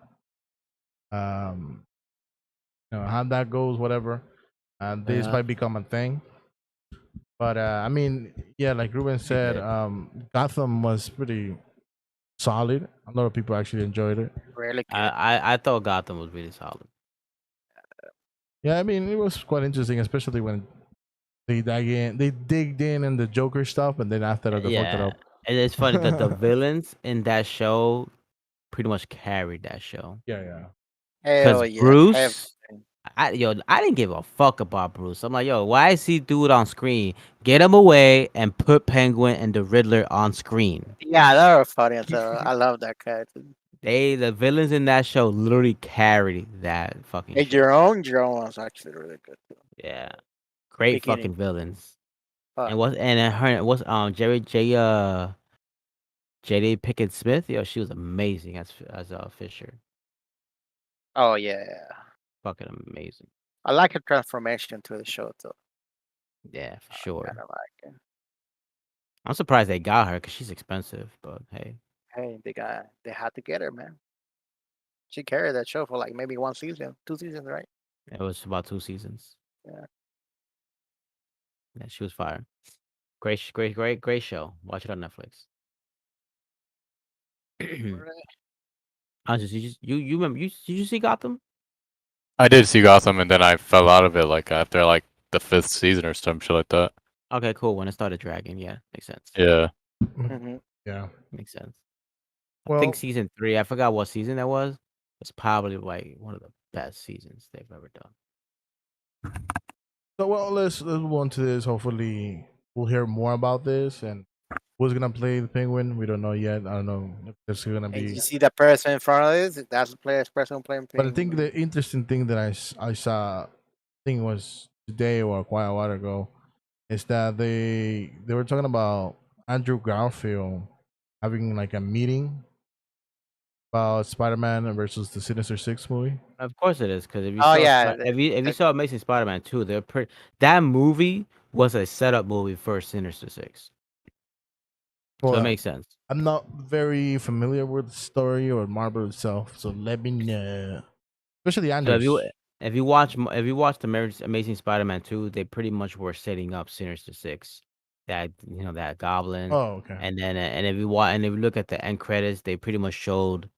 um how that goes, whatever. This Yeah. might become a thing. But I mean, yeah, like Ruben said, good. Gotham was pretty solid. A lot of people actually enjoyed it. Really good. I thought Gotham was really solid. Yeah, I mean, it was quite interesting, especially when they digged in the Joker stuff, and then after that, they fucked it Yeah, up. and it's funny that the villains in that show pretty much carried that show. Yeah, yeah. Hell Because yeah. Bruce, I didn't give a fuck about Bruce. I'm like, yo, why is he do it on screen? Get him away and put Penguin and the Riddler on screen. Yeah, that was funny. So I love that character. The villains in that show literally carried that fucking Hey, show. Jerome was actually really good too. Yeah, great Beginning. fucking villains. Fuck. And J.D. Pickett Smith, yo, she was amazing as Fisher. Oh yeah. Fucking amazing. I like her transformation to the show too. Yeah, for sure. Kind of like it. I'm surprised they got her because she's expensive, but hey. Hey, they had to get her, man. She carried that show for like maybe 2 seasons, right? It was about 2 seasons. Yeah. Yeah, she was fire. Great show. Watch it on Netflix. Honestly, you remember did you see Gotham? I did see Gotham, and then I fell out of it like after like the 5th season or some shit like that. Okay, cool. When it started dragging, yeah, makes sense. Yeah. Mhm. Yeah. Makes sense. I Well, think season 3, I forgot what season that was. It's probably like one of the best seasons they've ever done. so let's move on to this. Hopefully, we'll hear more about this and who's gonna play the Penguin. We don't know yet. I don't know if there's gonna Hey, be. you see that person in front of this? That's the person playing. But I think the interesting thing that I saw, I think it was today or quite a while ago, is that they were talking about Andrew Garfield having like a meeting about Spider-Man versus the Sinister Six movie. Of course it is, because if you Oh saw yeah, if you saw Amazing Spider-Man 2, that movie was a setup movie for Sinister Six. So it Well, makes sense. I'm not very familiar with the story or Marvel itself, so let me know. Especially So Andrews. if you watch the Amazing Spider-Man 2, they pretty much were setting up Sinister Six, that that Goblin, Oh, okay. and if you look at the end credits, they pretty much showed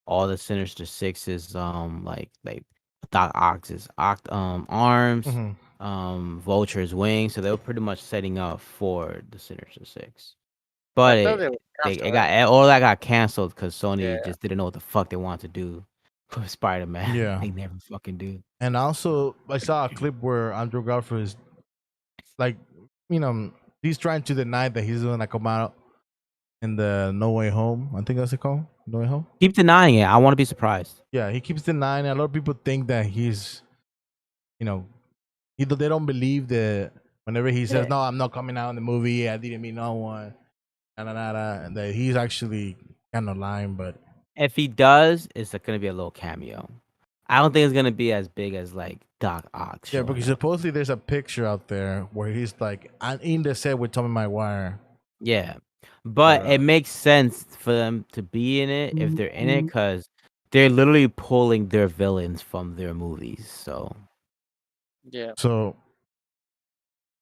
all the Sinister Sixes, like Doc Ock's arms, hmm Vulture's wings, so they were pretty much setting up for the Sinister Six. I But thought they were it canceled. all that got canceled because Yeah. Sony just didn't know what the fuck they wanted to do for Spider-Man. Yeah. They never fucking do. And also, I saw a clip where Andrew Garfield is like, he's trying to deny that he's gonna come out in the No Way Home. I think that's it called. No Way Home. Keep denying it. I want to be surprised. Yeah, he keeps denying it. A lot of people think that he's, you know, they don't believe that whenever he says, Yeah. "No, I'm not coming out in the movie. I didn't meet no one," and that he's actually kind of lying. But If he does, it's gonna be a little cameo. I don't think it's gonna be as big as like Doc Ock yeah, showing because up. supposedly there's a picture out there where he's like, I'm in the set with Tommy Maguire. Yeah, but But, it makes sense for them to be in it if they're in it because they're literally pulling their villains from their movies. So Yeah. So,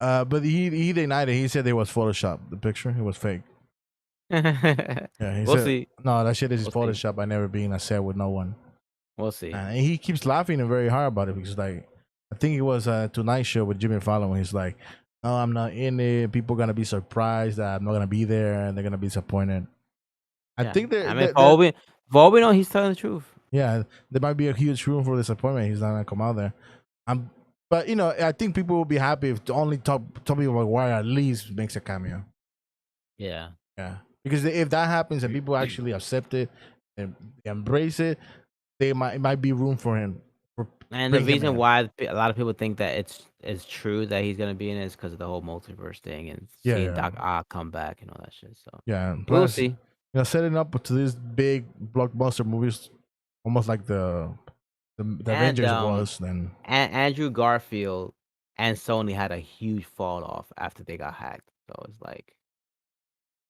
but he denied it. He said it was Photoshop. The picture, it was fake. Yeah, he we'll said, see. no, that shit is We'll see. Photoshop. I never been in a set with no one. We'll see. And he keeps laughing very hard about it because, like, I think it was a Tonight Show with Jimmy Fallon when he's like, "No, I'm not in it. People gonna be surprised that I'm not gonna be there, and they're gonna be disappointed." I Yeah. think I mean, for all we know, he's telling the truth. yeah, there might be a huge room for disappointment. He's not gonna come out there. But I think people will be happy if only Tommy Maguire at least makes a cameo. Yeah. Yeah, because if that happens and people actually accept it and embrace it, it might be room for him. And the bring him reason in. why a lot of people think that it's true that he's gonna be in it is because of the whole multiverse thing and Yeah, seeing yeah. Doc Ock come back and all that shit. So Yeah, and we'll plus, see. setting up to these big blockbuster movies, almost like the Avengers was. Then Andrew Garfield and Sony had a huge fall off after they got hacked. So it's like,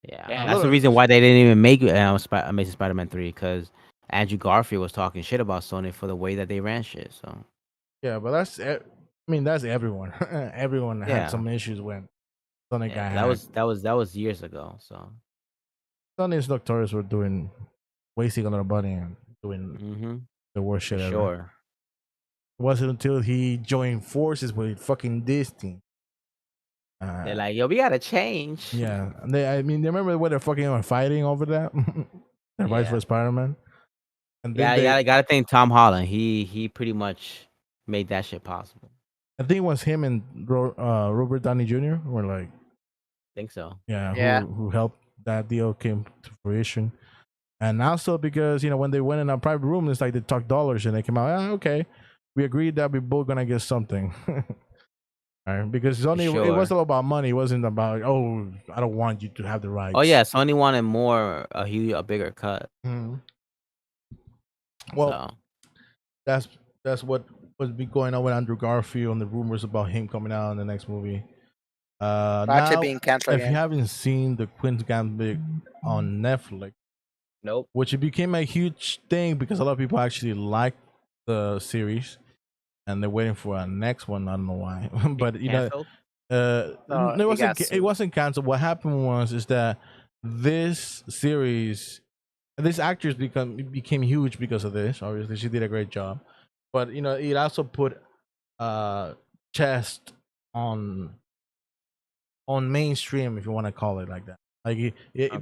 yeah, Yeah. that's the reason why they didn't even make Amazing Spider-Man 3 because Andrew Garfield was talking shit about Sony for the way that they ran shit. So yeah, but that's everyone. Everyone had Yeah. some issues when Sonic got that hacked. was years ago. So Sony's notorious for wasting a lot of money and doing the worst shit ever. sure. It wasn't until he joined forces with fucking Disney. They're like, yo, we gotta change. Yeah, they remember when they're fucking fighting over that? The rights Yeah. for Spider-Man. And Yeah, then you gotta thank Tom Holland. He pretty much made that shit possible. I think it was him and Robert Downey Jr. were like, Think so. Yeah. who helped that deal came to fruition. And also because when they went in a private room, it's like they talked dollars and they came out. Okay, we agreed that we both gonna get something. All right, because it was all about money. It wasn't about I don't want you to have the rights. Oh yeah, Sony wanted a bigger cut. Mhm. Well, So that's what was be going on with Andrew Garfield and the rumors about him coming out in the next movie. Ratchet Now, being canceled if you again. haven't seen the Queen's Gambit on Netflix, nope. which it became a huge thing because a lot of people actually like the series and they're waiting for a next one. I don't know why, but Canceled? it wasn't canceled. What happened is that this series, this actress became huge because of this. Obviously, she did a great job, but it also put chess on mainstream, if you want to call it like that. Like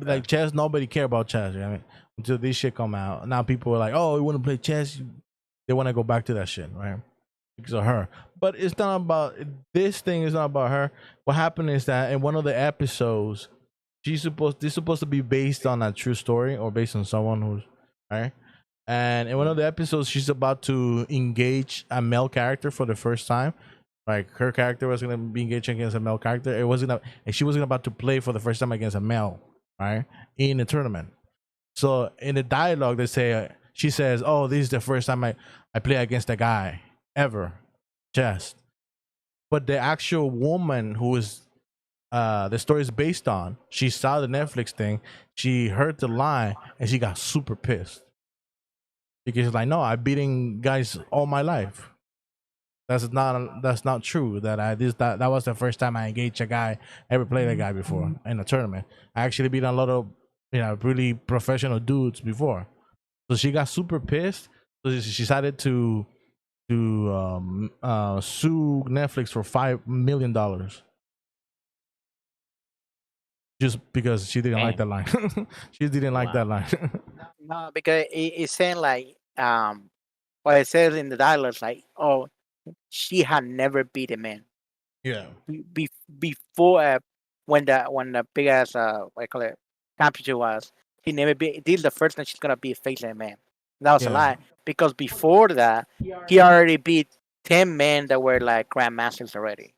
like chess, nobody care about chess. Until this shit come out, now people are like, "Oh, you want to play chess?" They want to go back to that shit, right? Because of her. But it's not about this thing. Is not about her. What happened is that in one of the episodes, this is supposed to be based on a true story or based on someone who's right. And in one of the episodes, she's about to engage a male character for the first time. Like her character was gonna be engaged against a male character. And she wasn't about to play for the first time against a male, right? In a tournament. So in the dialogue, she says, "Oh, this is the first time I play against a guy ever, chess." But the actual woman who is the story is based on. She saw the Netflix thing, she heard the line, and she got super pissed because she's like, no, I've beating guys all my life. That's not true. That was the first time I engaged a guy, ever played a guy before in a tournament. I actually beat a lot of really professional dudes before. So she got super pissed. So she decided to sue Netflix for $5 million just because she didn't like that line. She didn't like that line. No, because it's saying like what it says in the dialogue, like, oh, she had never beat a man Yeah. before when the big ass what I call it championship was. He never beat. This is the first time she's gonna be facing a man. That was a Yeah. lie because before that he already beat 10 men that were like grandmasters already.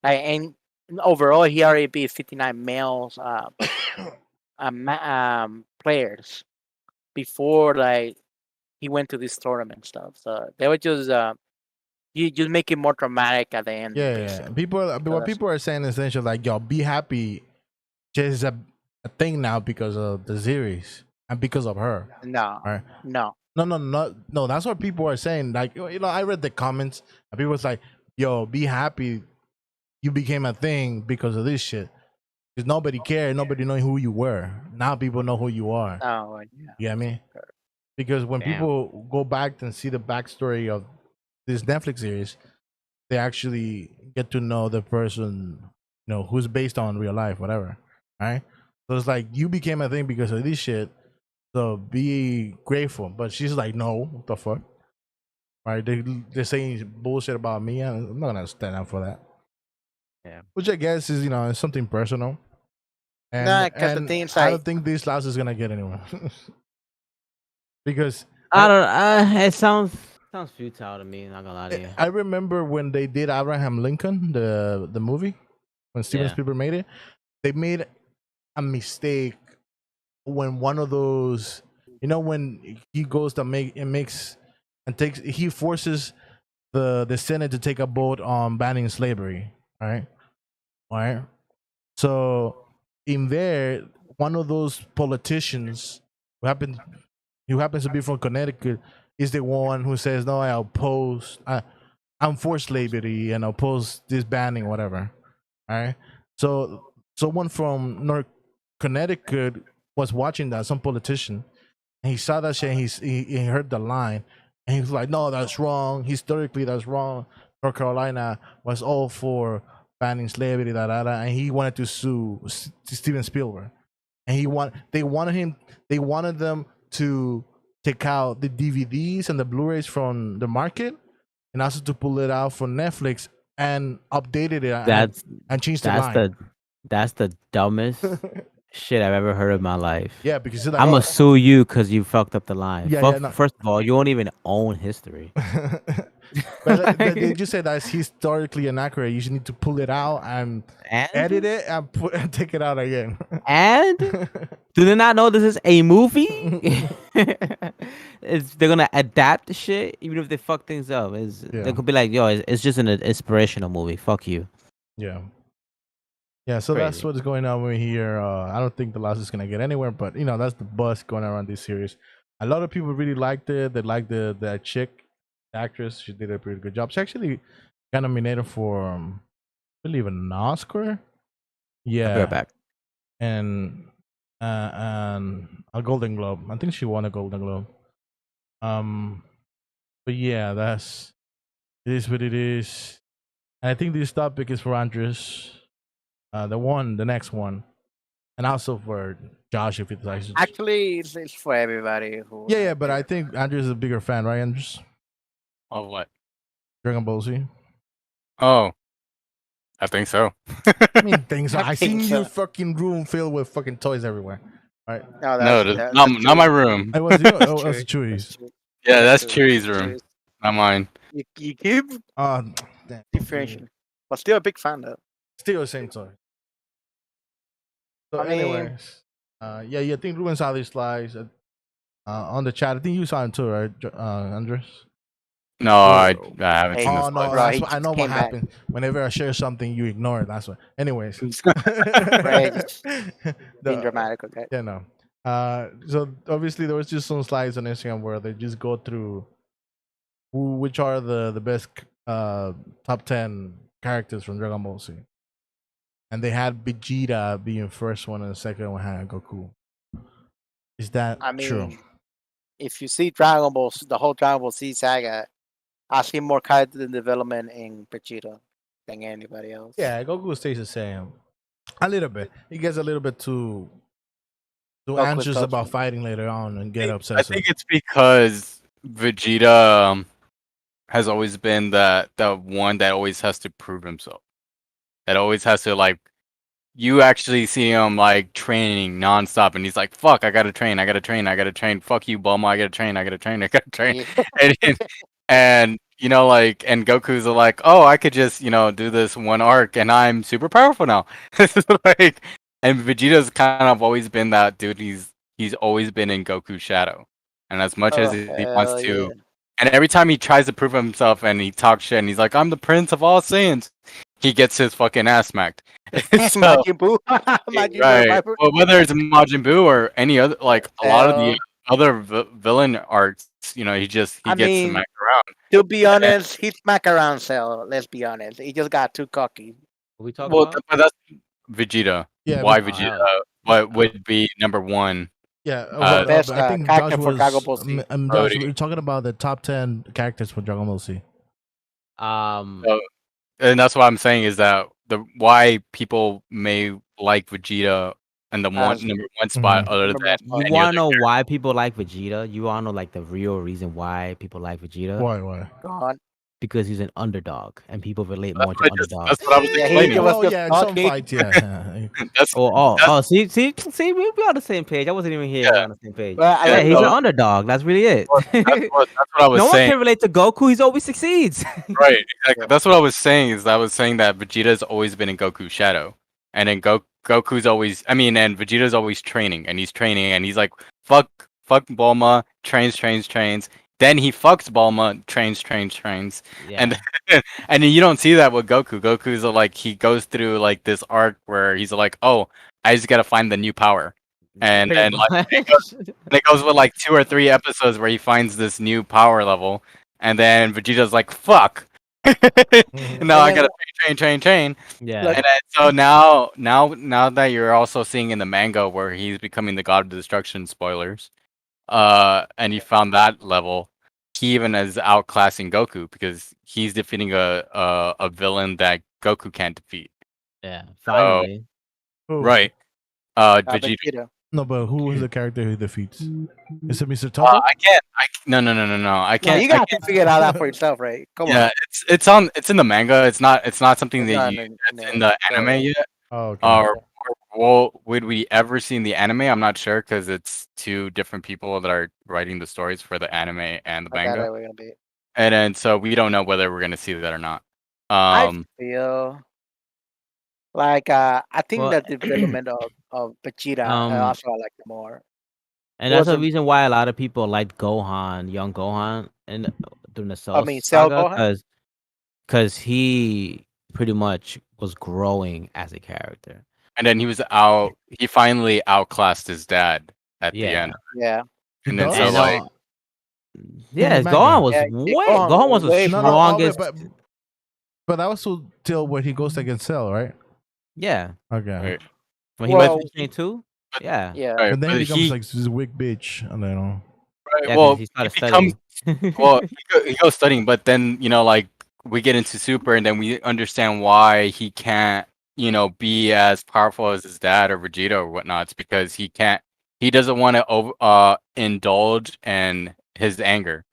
Like, and overall he already beat 59 males players before like he went to this tournament stuff. So they were just you just make it more dramatic at the end. Yeah. basically. People, what that's- people are saying is essentially like, yo, be happy. Just a thing now because of the series and because of her. No, Right? no. No. That's what people are saying. Like, I read the comments and people was like, yo, be happy. You became a thing because of this shit. Because nobody cared. Nobody knew who you were. Now people know who you are. Oh, yeah. You get I mean? Because when Damn. people go back and see the backstory of this Netflix series, they actually get to know the person, who's based on real life, whatever. Right? So it's like you became a thing because of this shit. So be grateful. But she's like, no, what the fuck? Right? They're saying bullshit about me. I'm not gonna stand up for that. Yeah. Which I guess is is something personal. And, Nah, 'cause the and thing is I like- don't think this loss is gonna get anywhere. Because I don't. It sounds futile to me. Not gonna lie to you. I remember when they did Abraham Lincoln, the movie, when Steven Yeah. Spielberg made it, they made a mistake when one of those, when he goes to he forces the Senate to take a vote on banning slavery, right? All right. So in there, one of those politicians who happens to be from Connecticut is the one who says, "No, I'm for slavery and oppose this banning, whatever." All right. So someone from North Connecticut was watching that, some politician, and he saw that shit. And he heard the line, and he was like, "No, that's wrong. Historically, that's wrong. North Carolina was all for banning slavery, and he wanted to sue Steven Spielberg, and they wanted them to take out the DVDs and the Blu-rays from the market, and also to pull it out from Netflix and updated it and changed the line. That's the dumbest shit I've ever heard in my life. Yeah, because it's like, I'm gonna sue you because you fucked up the line. Yeah, Fuck, no. First of all, you don't even own history. but they just say that's historically inaccurate. You just need to pull it out and edit it and take it out again. And do they not know this is a movie? They're gonna adapt the shit, even if they fuck things up. They could be like, yo, it's just an inspirational movie. Fuck you. Yeah. Yeah, so that's what's going on over here. I don't think the loss is gonna get anywhere, but that's the buzz going around this series. A lot of people really liked it. They liked that chick, the actress. She did a pretty good job. She actually got nominated for, I believe, an Oscar. Yeah. I'll be right back. And a Golden Globe. I think she won a Golden Globe. But yeah, it is what it is. And I think this topic is for Andres. The next one, and also for Josh if it's Actually, it's for everybody. Who yeah, but I think Andres is a bigger fan, right, Andres? Of what? Dragon Ball Z. Oh, I think so. I mean, things. I I think seen so. your fucking room filled with fucking toys everywhere. Right? No, No, not my room. It was Chewy. Chewy's. Yeah, that's Chewy's room, not mine. You keep Damn. differentiating, but still a big fan though. Still the same toy. So, I mean- anyways, yeah, I think Ruben saw these slides on the chat. I think you saw it too, right, Andres? No, I haven't seen this Oh no, live. Bro, that's he what I just know what came back. happened. Whenever I share something, you ignore it. That's what. Anyways, Right, just being the dramatic, okay? yeah no. So obviously there was just some slides on Instagram where they just go through which are the best top 10 characters from Dragon Ball Z, and they had Vegeta being first one and the second one had Goku. Is that I true? mean, if you see Dragon Ball, the whole Dragon Ball Z saga, I see more character development in Vegeta than anybody else. Yeah, Goku stays the same. A little bit. He gets a little bit too Goku is anxious about closer. fighting later on and get I obsessive. think it's because Vegeta has always been the one that always has to prove himself. That always has to like you actually see him like training nonstop, and he's like, "Fuck, I gotta train, I gotta train, I gotta train. Fuck you, Bulma, I gotta train, I gotta train, I gotta train." Yeah. And you know, like, and Goku's like, "Oh, I could just do this one arc, and I'm super powerful now." Like, and Vegeta's kind of always been that dude. He's always been in Goku's shadow, and as much as Oh, he wants hell to, yeah. and every time he tries to prove himself and he talks shit, and he's like, "I'm the prince of all Saiyans," he gets his fucking ass smacked. So, Majin Buu. Majin Buu right. Viper. Well, whether it's Majin Buu or any other, like a lot of the Hell. other villain arcs, he I gets mean, smacked around. to be honest, he smack around Cell. Let's be honest. He just got too cocky. What we talking Well, about? but that's Vegeta. Yeah, Why but- Vegeta? Oh. What would be number one? Yeah, Best, I think character Josh for was. Dragon Ball Z. Josh, Brody. we were talking about the top 10 characters for Dragon Ball Z. So, and that's what I'm saying is that why people may like Vegeta and the As- number one spot other Number than one spot. You any want to other know character. why people like Vegeta? You want to know like the real reason why people like Vegeta? Why? God. Because he's an underdog, and people relate more to That's underdogs. what I was Yeah, he explaining. give us Well, the yeah, in some talking. fights, yeah. That's See, we're on the same page. I wasn't even here. Yeah. We're on the same page. Well, I Yeah, Yeah, like he's an no. underdog. That's really it. that's what I was No one saying. can relate to Goku. He's always succeeds. Right, exactly. Yeah. That's what I was saying. I was saying that Vegeta's always been in Goku's shadow, and then Goku's always. I mean, and Vegeta's always training, and he's like, fuck Bulma, trains. Then he fucks Bulma, trains, Yeah. and and then you don't see that with Goku. Goku's like he goes through like this arc where he's like, oh, I just gotta find the new power, and Pretty then like much. and it goes with like 2 or 3 episodes where he finds this new power level, and then Vegeta's like, "Fuck, now I gotta train." Yeah. Like- And then, so now that you're also seeing in the manga where he's becoming the god of destruction, spoilers, and you found that level, he even is outclassing Goku because he's defeating a villain that Goku can't defeat. Yeah. Finally. Who? Right. Vegeta. Vegeta. No, but who is the character who defeats? Is it Mr. I Tubbo? can't. No. I No, can't. you I got to figure it out for yourself, right? Come Yeah, on. it's in the manga. It's not something It's that not that's in the anime yet. Oh, okay. Or would we ever see in the anime? I'm not sure because it's 2 different people that are writing the stories for the anime and the I got manga, it, we're gonna be. and then so we don't know whether we're gonna see that or not. I feel like I think Well, that the development of Vegeta also I like it more. And that's the wasn't- reason why a lot of people liked Gohan, young Gohan, and during the Cell Cell saga, Gohan? because he pretty much was growing as a character. And then he finally outclassed his dad at the Yeah. end, Yeah. and then does? so And, like yeah, the Gohan manga. was Yeah, Gohan was the way No, strongest. but that was till when he goes against Cell, right? Yeah, Okay. Right. when he Well, went to Chain 2. Yeah, Yeah. right, And then but he becomes like this weak bitch, and then right, yeah, 'cause well he started becomes studying. well he goes studying, but then like we get into Super, and then we understand why he can't be as powerful as his dad or Vegeta or whatnot. It's because he doesn't want to indulge in his anger,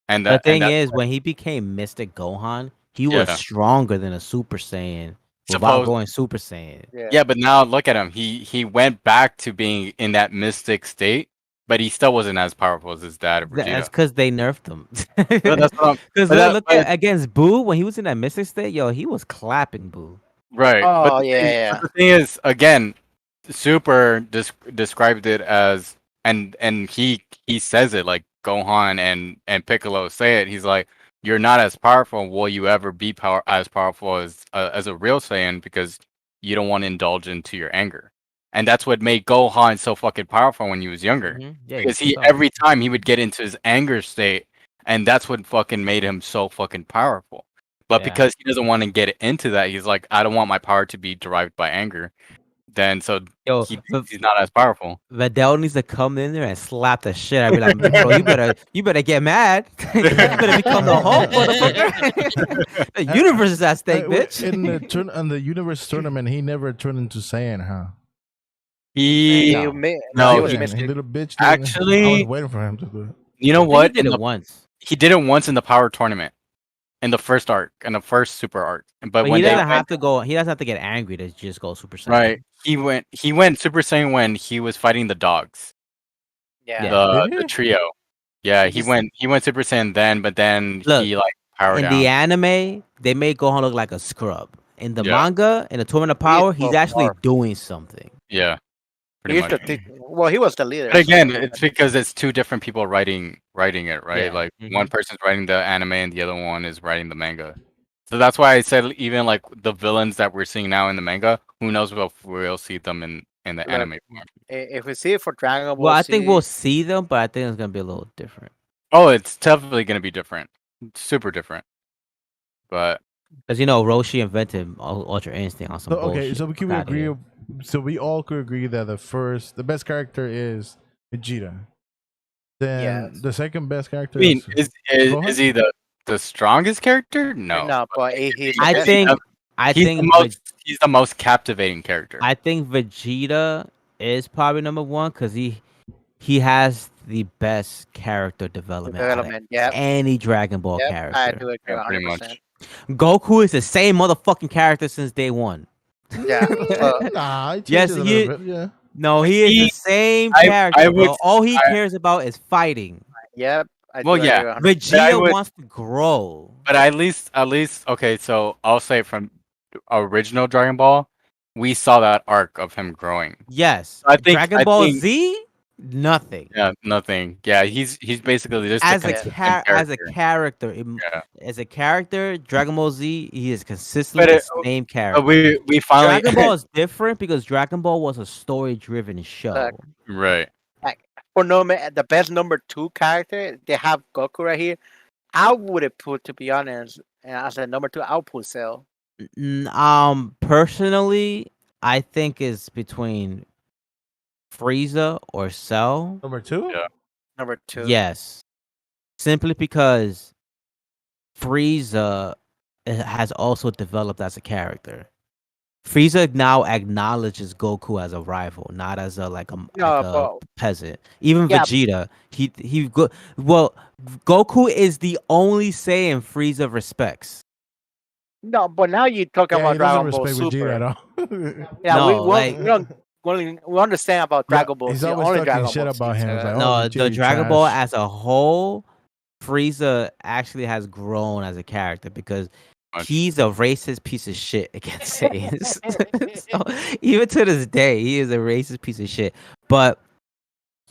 and The thing that's is, when he became Mystic Gohan, he was Yeah. stronger than a Super Saiyan without Suppose- going Super Saiyan. yeah, but now look at him. He went back to being in that mystic state, but he still wasn't as powerful as his dad or That's Vegeta. because they nerfed him. No, that's what I'm- Because but that- look but- at against Boo when he was in that Mystic state, yo, he was clapping Boo. Right. Oh, but yeah. but the thing is, again, Super described it as, and he says it like Gohan and Piccolo say it. He's like, you're not as powerful. Will you ever be as powerful as a real Saiyan? Because you don't want to indulge into your anger, and that's what made Gohan so fucking powerful when he was younger. Yeah, Because he's he tough. every time he would get into his anger state, and that's what fucking made him so fucking powerful. But Yeah. because he doesn't want to get into that, he's like, I don't want my power to be derived by anger. Then so Yo, he thinks he's not as powerful. Videl needs to come in there and slap the shit. I'd be like, bro, you better get mad. You better become the Hulk, motherfucker. The universe is at stake, bitch. In the universe tournament, he never turned into Saiyan, huh? He He No. ma- No, he was he- missing. little bitch. Actually- I was waiting for him to do it. You know I think what? he did it once. He did it once in the power tournament, in the first arc, in the first super arc. But But when he they doesn't went, have to go. He doesn't have to get angry to just go Super Saiyan. right, he went Super Saiyan when he was fighting the dogs, Yeah. Yeah. Did the he? trio. Yeah, he He's- went Super Saiyan then, but then Look, he like powered In down. the anime, they made Gohan look like a scrub. In the Yeah. manga, in the Tournament of Power, he's so actually powerful. doing something. Yeah, pretty He's much. well, he was the leader. But again, it's because it's two different people writing it, right? Yeah. Like Mhm. one person's writing the anime and the other one is writing the manga. So that's why I said even like the villains that we're seeing now in the manga, who knows if we'll see them in the Look, anime form. If we see it for Dragon Ball, Well, I think Z, we'll see them, but I think it's gonna be a little different. Oh, it's definitely gonna be different, super different. But Because Roshi invented Ultra Instinct on some So, okay, bullshit. so we can Fuck outta agree. here. So we all could agree that the best character is Vegeta. Then Yes. the second best character. I mean, is is he the strongest character? No, no, but he's the I best. think he's the most captivating character. I think Vegeta is probably number one because he has the best character development. out of Yeah, any Dragon Ball I character. do agree. Yeah, pretty 100%. much. Goku is the same motherfucking character since day one. Yeah. Nah, he Yes, changes a he- little bit, yeah. No, he is the He- same I character, would- bro. All he I- cares about is fighting. Yep. I Well, do yeah. agree 100%. Vegeta would- wants to grow. But at least okay. So I'll say from original Dragon Ball, we saw that arc of him growing. Yes. I think- Dragon I Ball think- Z, nothing. Yeah, nothing. Yeah, he's basically just As a a consistent character, Yeah. as a character, Dragon Ball Z, he is consistently But the same character. But we finally Dragon Ball is different because Dragon Ball was a story-driven show. Look, right. For the best number 2 character, they have Goku right here. I would have put, to be honest, as a number 2, I'll put Cell. Personally, I think it's between Frieza or Cell. Number 2. Yeah. Number 2. Yes, simply because Frieza has also developed as a character. Frieza now acknowledges Goku as a rival, not as a peasant. Even Yeah. Vegeta, Goku is the only Saiyan Frieza respects. No, but now you talk Yeah, about he doesn't Dragon Ball respect Super. Vegeta at all. Yeah, No, we understand about Dragon Ball. He's Z, always only talking Dragon shit Ball about Z, him. He's so- like, No, oh, the you Dragon Ball trash. as a whole, Frieza actually has grown as a character because Much. he's a racist piece of shit against Saiyans. So, even to this day, he is a racist piece of shit. But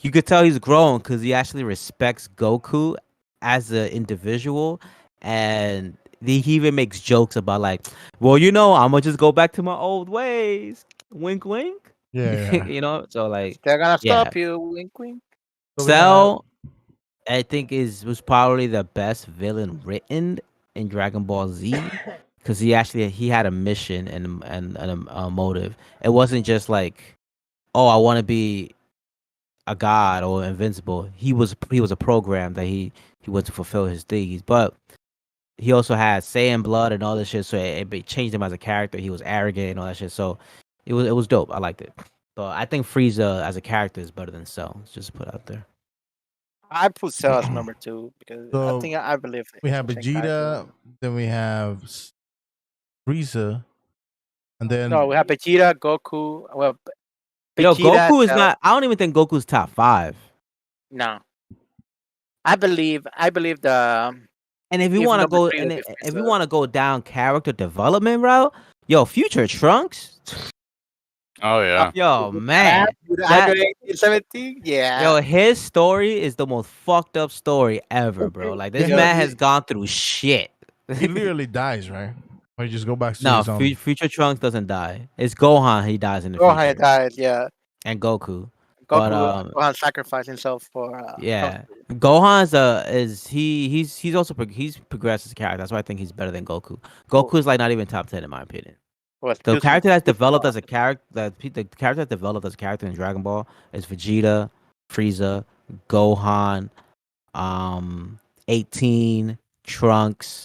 you could tell he's grown because he actually respects Goku as an individual, and he even makes jokes about like, well, I'm gonna just go back to my old ways. Wink, wink. Yeah, yeah. So like. They're gonna Yeah. stop you. Wink, wink. So we Cell, I think was probably the best villain written in Dragon Ball Z because he had a mission and a motive. It wasn't just like, oh, I want to be a god or invincible. He was a program that he went to fulfill his deeds, but he also had Saiyan blood and all this shit. So it changed him as a character. He was arrogant and all that shit. So it was dope. I liked it. But I think Frieza as a character is better than Cell. It's just put out there. I put Cell as number 2 because So, I think I believe We have it's the same character. Vegeta, then we have Frieza, and then No, we have Vegeta, Goku. Well, Yo, Vegeta, Goku is Cell. not. I don't even think Goku's top 5. No. I believe the And if you If want to number go, 3 and would be if you Frieza. want to go down character development route, yo, Future Trunks. Oh yeah. Yo, man, With that Android 1817? Yeah. yo, his story is the most fucked up story ever, bro. Like this Yeah, Yo, man has gone through shit. he literally dies, right? Or he just go back to No, his own. Future Trunks doesn't die. It's Gohan. He dies in the Gohan future, died, yeah. and Goku. But Gohan sacrificed himself for yeah, Gohan's he's also he's progressed as a character. That's why I think he's better than Goku. Goku's like not even top 10 in my opinion. was The too character that's too developed small. as a character the character that's developed as a character in Dragon Ball is Vegeta, Frieza, Gohan, 18, Trunks,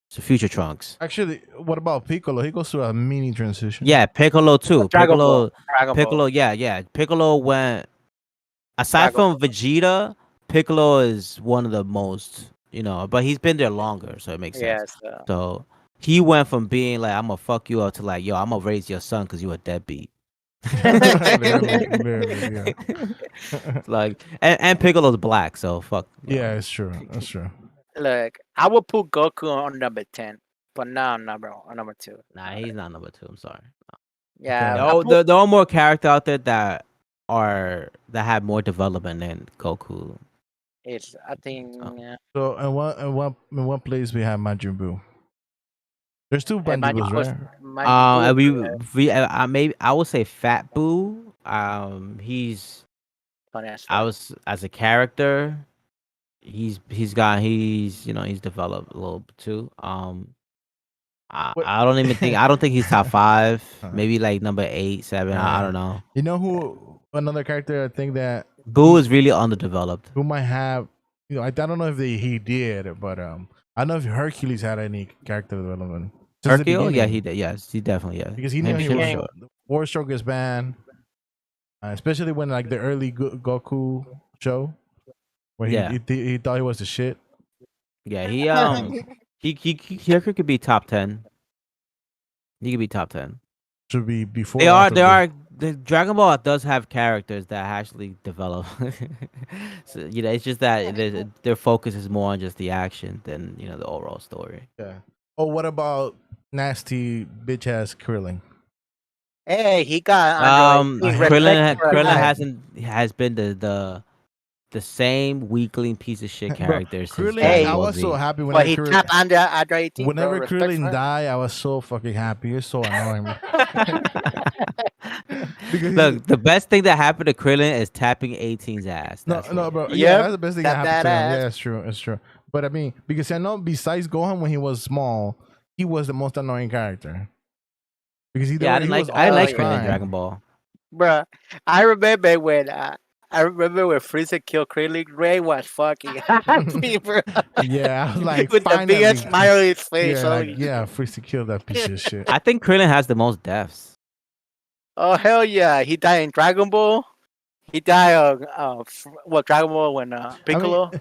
so future Trunks. Actually, what about Piccolo? He goes through a mini transition. Yeah, Piccolo too. Dragon Ball. Dragon Piccolo, Ball. yeah. Piccolo went aside Dragon from Vegeta, Piccolo is one of the most, but he's been there longer, so it makes sense. Yes. So he went from being like, I'm gonna fuck you up to like, yo, I'm gonna raise your son because you a deadbeat. Literally, yeah. Like, and Piccolo's black, so fuck. Yeah, it's true. That's true. Look, I would put Goku on number 10, but now I'm on number 2. Nah, he's not number 2. I'm sorry. Yeah. Okay. I No, put- there are more characters out there that have more development than Goku. It's I think So, in what place we have Majin Buu? There's two Majin Majin Buus, Buu's- right? Majin Buu And is maybe I would say Fat Boo. He's funny as I fuck. was as a character. He's developed a little bit too. What- I don't think he's top 5. Uh-huh. Maybe like number 8, 7. I don't know. You know who? Another character I think that Boo is really underdeveloped. who might have. I don't know if he did, but I don't know if Hercules had any character development. Since the Hercule, yeah, beginning. he did. Yes, he definitely yeah. Because he Him knew he shit was short. four stroke is banned, especially when like the early Goku show, where Yeah. he thought he was the shit. Yeah, Hercule could be top 10. He could be top 10. Should be before. They or are. after There Buu? are. The Dragon Ball does have characters that actually develop. So it's just that their focus is more on just the action than the overall story. Yeah. Oh, what about nasty bitch ass Krillin? Hey, he got Android 18. Respect for a Krillin guy. has been the same weakling piece of shit character since Krillin, Dragon I Ball was Z. so happy But whenever he tapped Android 18. whenever bro. Respect for Krillin him. died, I was so fucking happy. It's so annoying. Because Look, the best thing that happened to Krillin is tapping 18's ass. no, That's no, it. bro. Yeah, Yep, that's the best thing that tap happened to that him. ass. Yeah, it's true. It's true. But I mean, because I know besides Gohan when he was small, he was the most annoying character. Because he Yeah, I he didn't was like always Krillin in crying. Dragon Ball. Bruh, I remember when Frieza killed Krillin. Ray was fucking happy, bro. Yeah, I was like, With the finally. biggest smile on his face. Yeah, oh, like, yeah, Freeze killed that piece of shit. I think Krillin has the most deaths. oh hell yeah! He died in Dragon Ball. He died Dragon Ball when Piccolo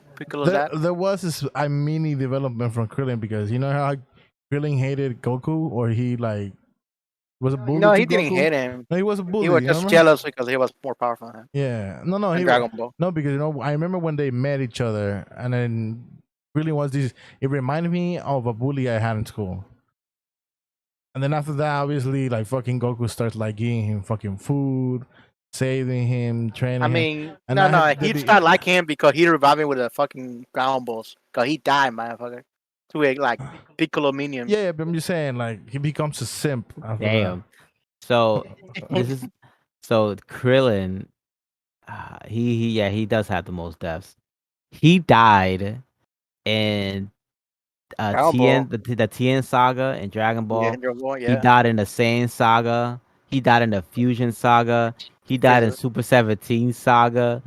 died. There was this mini development from Krillin because you know how Krillin hated Goku, or he like was a bully. No, to he didn't Goku? hate him. No, he was a bully. He was you just remember? jealous because he was more powerful than him Yeah, no, in he Dragon Ball. no because I remember when they met each other, and then Krillin was this. It reminded me of a bully I had in school. And then after that, obviously, like fucking Goku starts like giving him fucking food, saving him, training I him. mean, And no, I no, had to he be- started liking him because he revived him with the fucking Dragon Balls. Cause he died, motherfucker. To a like Piccolo minion. Yeah, but I'm just saying, like he becomes a simp. After Damn. So Krillin, he does have the most deaths. He died in Dragon Tien Ball. the Tien saga in Dragon Ball. Yeah, Dragon Ball, He yeah. died in the Saiyan saga. He died in the Fusion saga. He died in Yeah. Super 17 saga.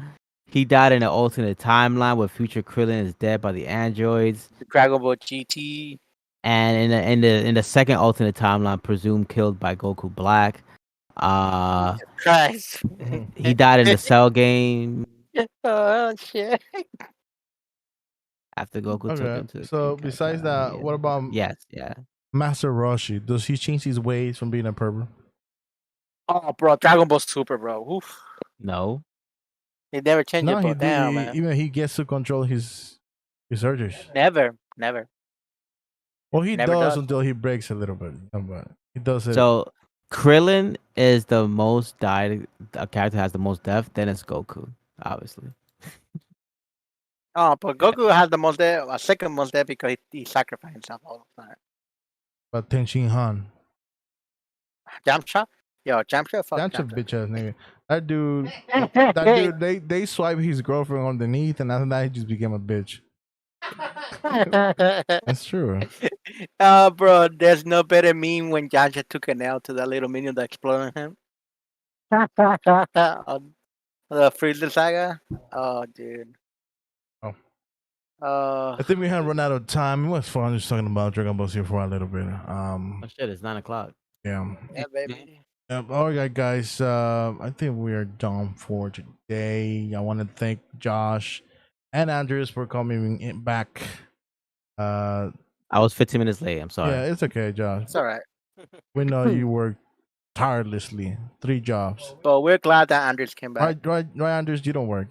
He died in the alternate timeline where future Krillin is dead by the androids. Dragon Ball GT. And in the second alternate timeline, presumed killed by Goku Black. Christ. He died in the Cell game Oh shit. after Goku took him Okay. to. So King besides Kaka. that, Yeah. what about Yes, yeah. Master Roshi? Does he change his ways from being a pervert? Oh, bro, Dragon Ball Super, bro. Oof. No. He never changed No, it, but damn, he, man. even he gets to control his urges. Never. Well, he Never does does. until he breaks a little bit, but he does it. So Krillin is the most died. A character has the most death. Then it's Goku, obviously. Oh, but Goku has the most death, second most death because he sacrificed himself all the time. But Tenshin Han. Yamcha? Yo, Yamcha, fuck That's a Yamcha. bitch ass nigga. That dude, they swipe his girlfriend underneath, and after that, he just became a bitch. That's true. Bro, there's no better meme when Yamcha took an L to that little minion that exploded him. On the Freezer saga. Oh, dude. Oh. Uh, I think we have run out of time. It was fun just talking about Dragon Ball Z for a little bit. Oh shit! It's 9:00. Yeah. yeah, baby. All right, guys. I think we are done for today. I want to thank Josh and Andrews for coming back. I was 15 minutes late. I'm sorry. Yeah, it's okay, Josh. It's all right. We know you worked tirelessly, 3 jobs. But we're glad that Andres came back. Right, Andrews, you don't work.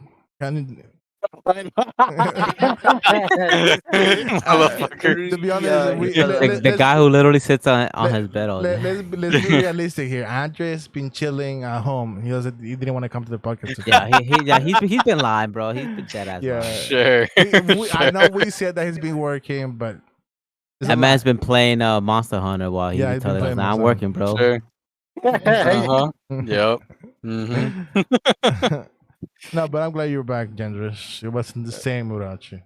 Motherfucker. To be honest, The guy who literally sits on his bed all day. let's be realistic here. Andres been chilling at home. He didn't want to come to the podcast. He's been lying, bro. He's been dead ass. Yeah. Sure. I know we said that he's been working, but it's a That lie. man's been playing Monster Hunter while he Yeah, was he's been telling us, playing "Nah, I'm Monster working, bro." Sure. Yep. Mm-hmm. No, but I'm glad you're back, Gendress. It wasn't the same without you.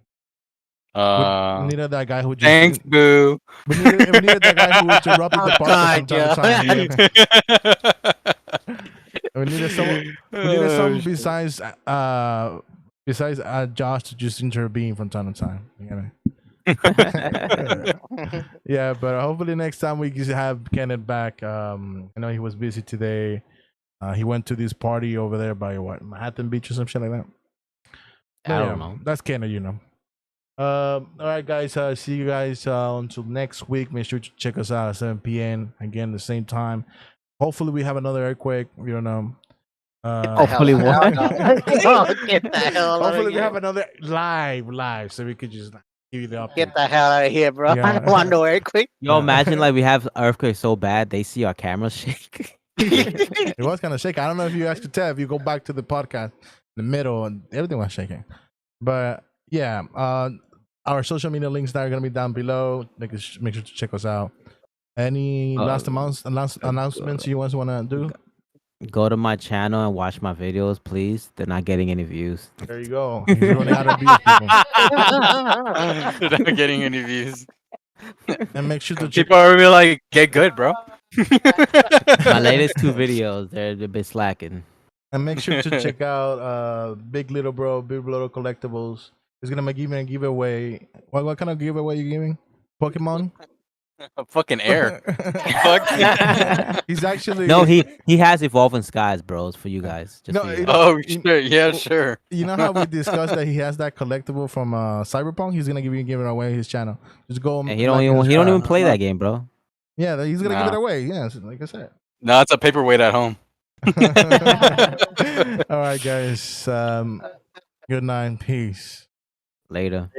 We needed that guy who just Thanks, boo. we needed that guy who interrupted the podcast from time to time. We needed someone. We needed someone besides Josh to just intervene from time to time. You know? Yeah, but hopefully next time we can have Kenneth back. I know he was busy today. He went to this party over there by Manhattan Beach or some shit like that. I don't know. That's Kenneth, you know. All right, guys. See you guys until next week. Make sure to check us out at 7 p.m. again, the same time. Hopefully, we have another earthquake. We don't know. Hopefully, what? Get the hell out Hopefully, of we have here. another live, so we could just give you the update. Get the hell out of here, bro. Yeah. I don't want no earthquake. Yo, imagine like we have earthquake so bad they see our cameras shake. It was kind of shaky. I don't know if you guys could tell. If you go back to the podcast, the middle, and everything was shaking. But yeah, our social media links that are gonna be down below. Make sure to check us out. Any last announcements you guys want to do? Go to my channel and watch my videos, please. They're not getting any views. There you go. He's running out of views, people. They're not getting any views. And make sure to check. People are really like, get good, bro. My latest 2 videos, they're a bit slacking. And make sure to check out Big Little Collectibles. He's gonna give a giveaway. What kind of giveaway you giving? Pokemon? Fucking air. Fuck. He's actually No, he has Evolving Skies, bros, for you guys. Just No, for you. Oh, sure. Yeah, sure. You know how we discussed that he has that collectible from Cyberpunk? He's gonna give it away his channel. Just go. And he don't even play that game, bro. Yeah, he's gonna give Nah. it away. Yeah, like I said. No, it's a paperweight at home. All right, guys. Good night. Peace. Later.